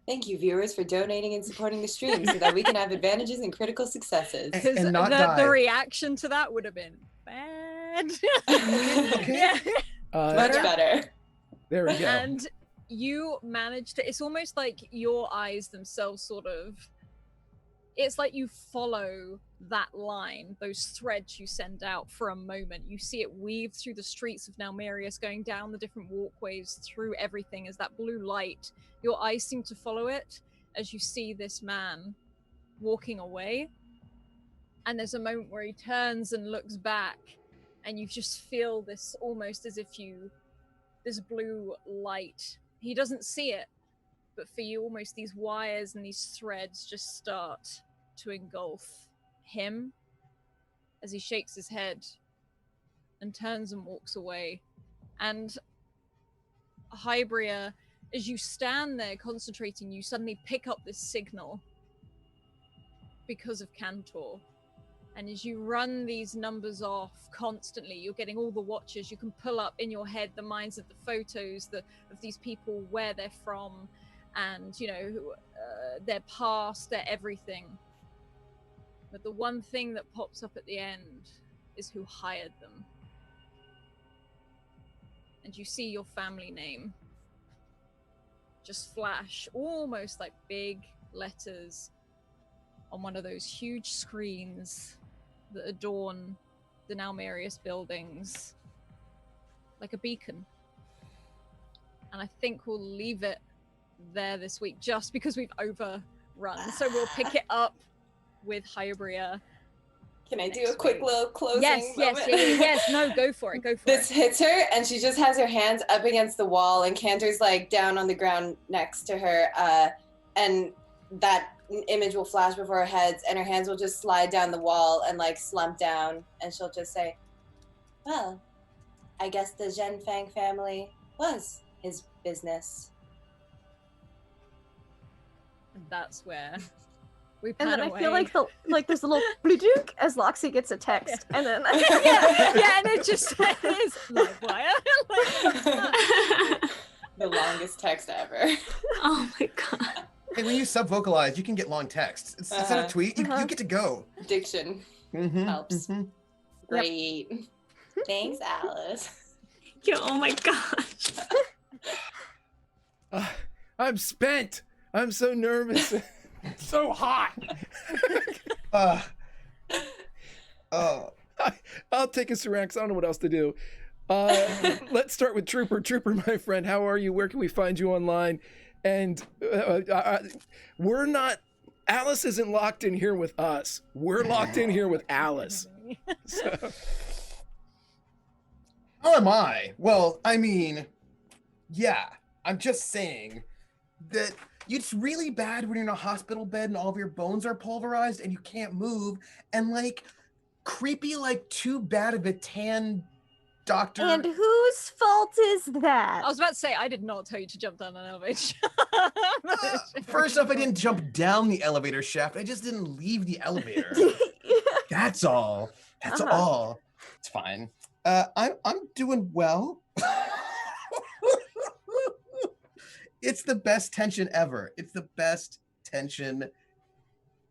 Thank you, viewers, for donating and supporting the stream so that we can have advantages and critical successes. Because And not the die. reaction to that would have been bad. Okay. Yeah. Much better. There we go. And you manage to, it's almost like your eyes themselves sort of, it's like you follow that line, those threads you send out for a moment. You see it weave through the streets of Nalmerius, going down the different walkways, through everything as that blue light. Your eyes seem to follow it as you see this man walking away. And there's a moment where he turns and looks back, and you just feel this almost as if this blue light. He doesn't see it, but for you, almost these wires and these threads just start to engulf him as he shakes his head and turns and walks away. And Hybria, as you stand there concentrating, you suddenly pick up this signal because of Cantor. And as you run these numbers off constantly, you're getting all the watches. You can pull up in your head the minds of the photos of these people, where they're from, and their past, their everything. But the one thing that pops up at the end is who hired them. And you see your family name. just flash almost like big letters on one of those huge screens that adorn the now Marius buildings like a beacon. And I think we'll leave it there this week just because we've overrun. So we'll pick it up with Hybria. Can I do a quick little closing yes, moment? yes, no, go for it, This hits her, and she just has her hands up against the wall, and Cantor's like down on the ground next to her, and that image will flash before her heads, and her hands will just slide down the wall and like slump down, and she'll just say, well, I guess the Zhenfang family was his business. And that's where we And pan then away. I feel like there's a little bloop as Loxy gets a text, and then yeah, and it just says live wire. The longest text ever. Oh my god. Hey, when you sub-vocalize, you can get long texts. It's not a tweet. You get to go. Diction helps. Great. Thanks, Alice. Yo, oh my gosh. I'm spent. I'm so nervous. So hot. I'll take us around because I don't know what else to do. Let's start with Trooper. Trooper, my friend, how are you? Where can we find you online? And we're not, Alice isn't locked in here with us. We're locked in here with Alice. So. How am I? Well, I mean, yeah, I'm just saying that it's really bad when you're in a hospital bed and all of your bones are pulverized and you can't move, and like creepy, like too bad of a tan doctor. And whose fault is that? I was about to say, I did not tell you to jump down an elevator. First off, I didn't jump down the elevator shaft. I just didn't leave the elevator. That's all. That's all. It's fine. I'm doing well. It's the best tension ever. It's the best tension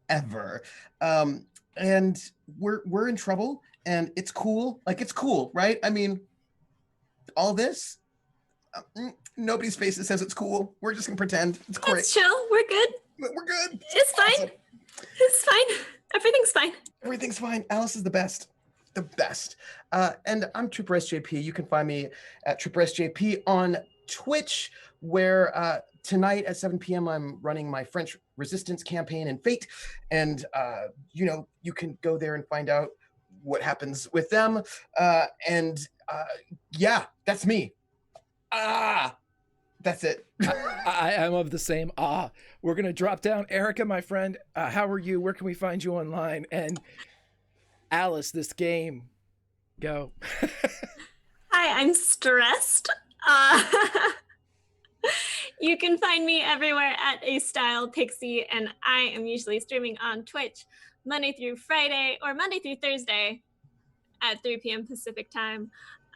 ever. And we're in trouble, and it's cool. Like, it's cool, right? I mean, all this, nobody's faces says it's cool. We're just gonna pretend it's great. Let's chill. We're good. We're good. It's fine. Awesome. It's fine. Everything's fine. Everything's fine. Alice is the best. The best. And I'm Trooper SJP. You can find me at Trooper SJP on Twitch, where tonight at 7 p.m. I'm running my French resistance campaign in Fate. And, you can go there and find out what happens with them. Yeah, that's me. That's it. I am of the same We're going to drop down. Erica, my friend, how are you? Where can we find you online? And Alice, this game, go. Hi, I'm stressed. You can find me everywhere at A Style Pixie, and I am usually streaming on Twitch Monday through Friday or Monday through Thursday at 3 p.m. Pacific time.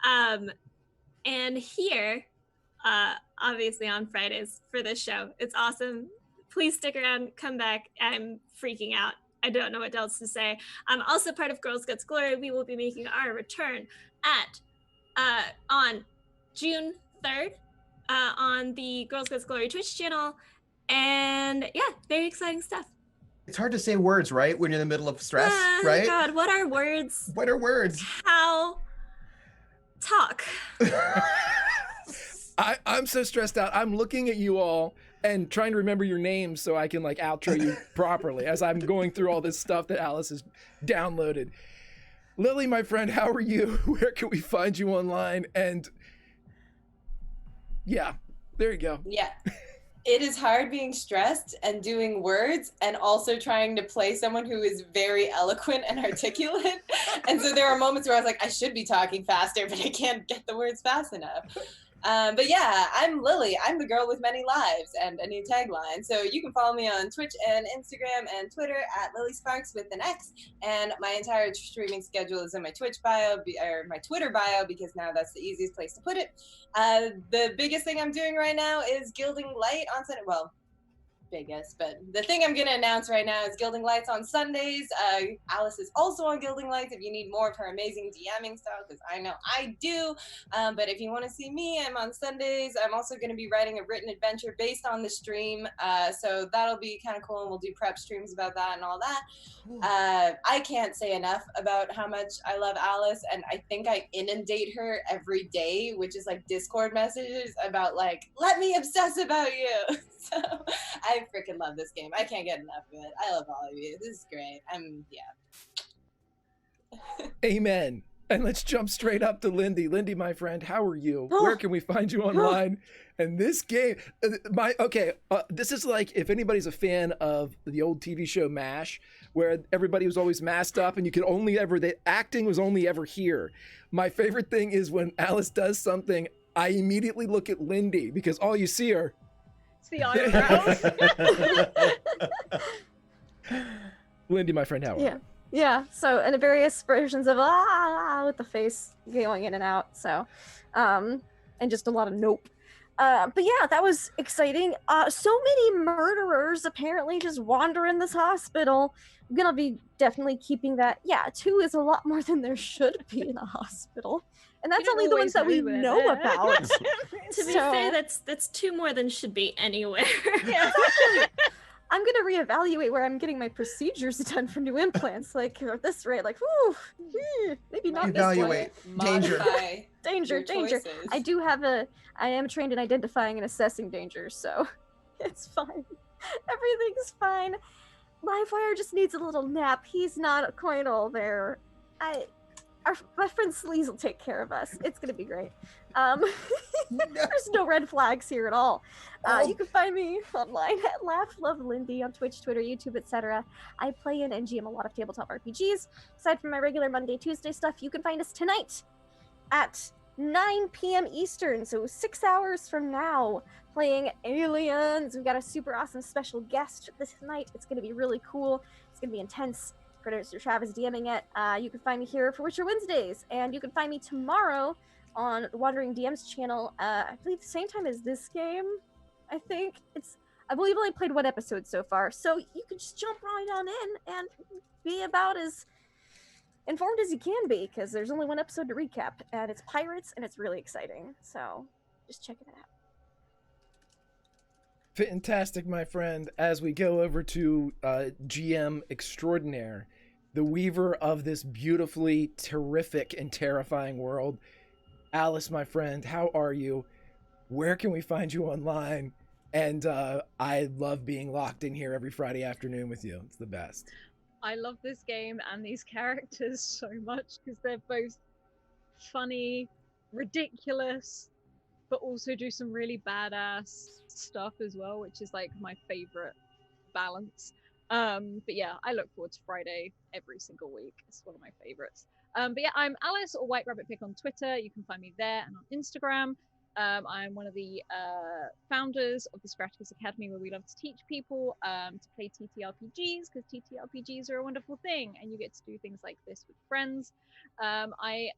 And here, obviously on Fridays for this show. It's awesome. Please stick around, come back. I'm freaking out. I don't know what else to say. I'm also part of Girls Guts Glory. We will be making our return on June 3rd on the Girls Guts Glory Twitch channel. And yeah, very exciting stuff. It's hard to say words, right? When you're in the middle of stress, right? God, what are words? What are words? How? Talk. I'm so stressed out. I'm looking at you all and trying to remember your names so I can like outro you properly as I'm going through all this stuff that Alice has downloaded. Lily, my friend, how are you? Where can we find you online? And yeah, there you go. Yeah. It is hard being stressed and doing words and also trying to play someone who is very eloquent and articulate. And so there are moments where I was like, I should be talking faster, but I can't get the words fast enough. But yeah, I'm Lily. I'm the girl with many lives and a new tagline. So you can follow me on Twitch and Instagram and Twitter at Lily Sparks with an X. And my entire streaming schedule is in my Twitch bio or my Twitter bio because now that's the easiest place to put it. The biggest thing I'm doing right now is Gilding Light on Sunday. Well, biggest. But the thing I'm going to announce right now is Gilding Lights on Sundays. Alice is also on Gilding Lights if you need more of her amazing DMing style, because I know I do. But if you want to see me, I'm on Sundays. I'm also going to be writing a written adventure based on the stream. So that'll be kind of cool, and we'll do prep streams about that and all that. I can't say enough about how much I love Alice, and I think I inundate her every day, which is like Discord messages about like, let me obsess about you. So I freaking love this game. I can't get enough of it. I love all of you. This is great. Amen. And let's jump straight up to Lindy. Lindy, my friend, how are you? Where can we find you online? And this game, this is like if anybody's a fan of the old TV show MASH, where everybody was always masked up and you could only ever, the acting was only ever here. My favorite thing is when Alice does something, I immediately look at Lindy because all you see are It's the eyebrows. Lindy, my friend, how are you? Yeah, so and various versions of with the face going in and out, so and just a lot of nope. But yeah, that was exciting. So many murderers apparently just wandering this hospital. I'm gonna be definitely keeping that. Yeah, 2 is a lot more than there should be in a hospital. And that's only the ones that we know about. To be fair, that's 2 more than should be anywhere. Yeah, I'm gonna reevaluate where I'm getting my procedures done for new implants. Like at this rate, like, maybe not Evaluate. this one. Danger. Choices. I am trained in identifying and assessing dangers, so it's fine. Everything's fine. Livewire just needs a little nap. He's not quite all there. My friend Sleaze will take care of us. It's gonna be great. There's no red flags here at all. You can find me online at LaughLoveLindy on Twitch, Twitter, YouTube, etc. I play in and GM a lot of tabletop RPGs. Aside from my regular Monday, Tuesday stuff, you can find us tonight at 9 p.m. Eastern, so 6 hours from now, playing Aliens. We've got a super awesome special guest this night. It's gonna be really cool. It's gonna be intense. Producer Travis DMing it. You can find me here for Witcher Wednesdays, and you can find me tomorrow on the Wandering DMs channel. I believe the same time as this game. I believe I only played 1 episode so far, so you can just jump right on in and be about as informed as you can be, because there's only 1 episode to recap, and it's pirates, and it's really exciting. So just check it out. Fantastic, my friend. As we go over to GM extraordinaire, the weaver of this beautifully terrific and terrifying world, Alice, my friend, how are you? Where can we find you online? And I love being locked in here every Friday afternoon with you. It's the best. I love this game and these characters so much because they're both funny, ridiculous, but also do some really badass stuff as well, which is like my favorite balance. But yeah, I look forward to Friday every single week. It's one of my favorites. But yeah, I'm Alice, or White Rabbit Pick on Twitter. You can find me there and on Instagram. I'm one of the founders of the Scratchers Academy, where we love to teach people to play TTRPGs, because TTRPGs are a wonderful thing, and you get to do things like this with friends. I'm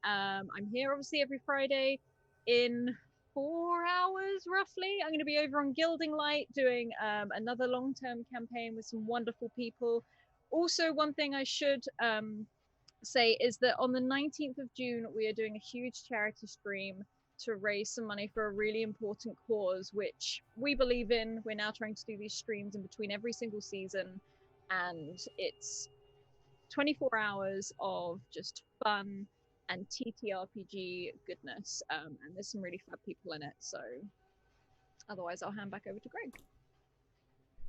here obviously every Friday in 4 hours roughly. I'm going to be over on Gilding Light doing another long-term campaign with some wonderful people. Also, one thing I should say is that on the 19th of June, we are doing a huge charity stream to raise some money for a really important cause, which we believe in. We're now trying to do these streams in between every single season, and it's 24 hours of just fun and TTRPG goodness, and there's some really fab people in it. So otherwise I'll hand back over to Greg.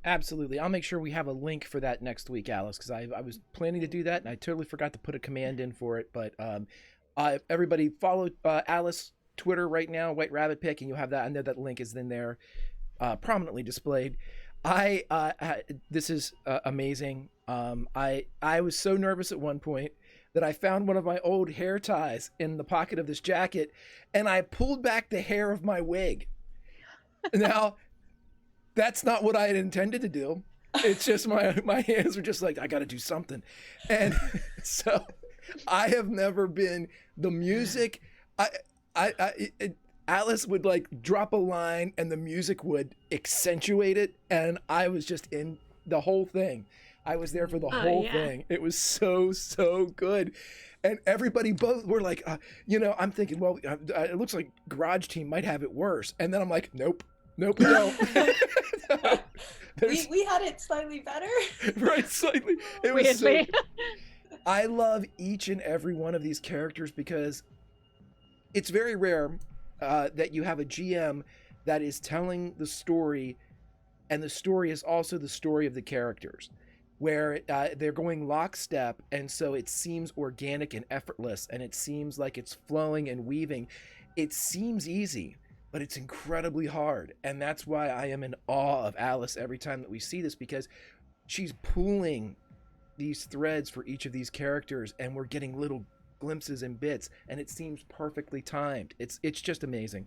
Absolutely. I'll make sure we have a link for that next week, Alice, because I was planning to do that and I totally forgot to put a command in for it. But everybody follow Alice Twitter right now, White Rabbit Pick, and you'll have that. I know that link is in there prominently displayed. This is amazing. I was so nervous at one point that I found one of my old hair ties in the pocket of this jacket, and I pulled back the hair of my wig. Now, that's not what I had intended to do. It's just my hands were just like, I got to do something. And so I have never been the music. Alice would like drop a line and the music would accentuate it, and I was just in the whole thing. I was there for the whole thing. It was so good. And everybody both were like, I'm thinking, well, it looks like Garage Team might have it worse. And then I'm like, nope, we don't. We had it slightly better. Right, slightly. It was Weirdly. I love each and every one of these characters because it's very rare that you have a GM that is telling the story, and the story is also the story of the characters, where they're going lockstep, and so it seems organic and effortless, and it seems like it's flowing and weaving. It seems easy, but it's incredibly hard, and that's why I am in awe of Alice every time that we see this, because she's pulling these threads for each of these characters, and we're getting little glimpses and bits, and it seems perfectly timed. It's just amazing.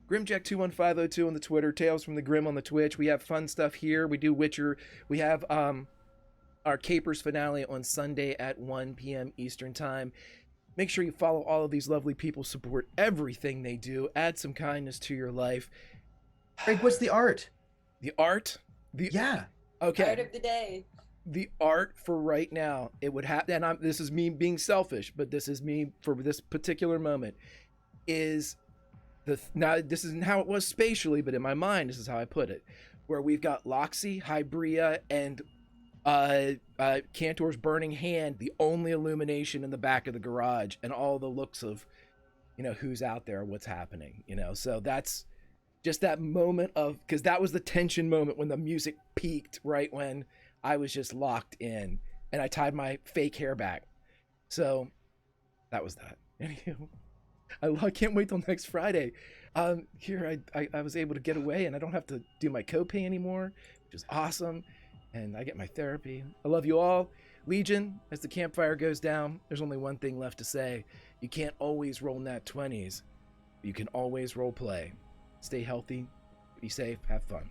Grimjack21502 on the Twitter, Tales from the Grim on the Twitch. We have fun stuff here. We do Witcher. We have our Capers finale on Sunday at 1 p.m. Eastern Time. Make sure you follow all of these lovely people, support everything they do, add some kindness to your life. Greg, what's the art? The art? Yeah. Okay. Art of the day. The art for right now, it would have, and this is me being selfish, but this is me for this particular moment, is now this isn't how it was spatially, but in my mind, this is how I put it, where we've got Loxy, Hybria, and Cantor's burning hand, the only illumination in the back of the garage, and all the looks of, who's out there, what's happening, so that's just that moment of, because that was the tension moment when the music peaked, right when I was just locked in, and I tied my fake hair back. So that was that. Anywho, I can't wait till next Friday. Here I was able to get away, and I don't have to do my copay anymore, which is awesome. And I get my therapy. I love you all. Legion, as the campfire goes down, there's only one thing left to say. You can't always roll nat 20s. But you can always role play. Stay healthy, be safe, have fun.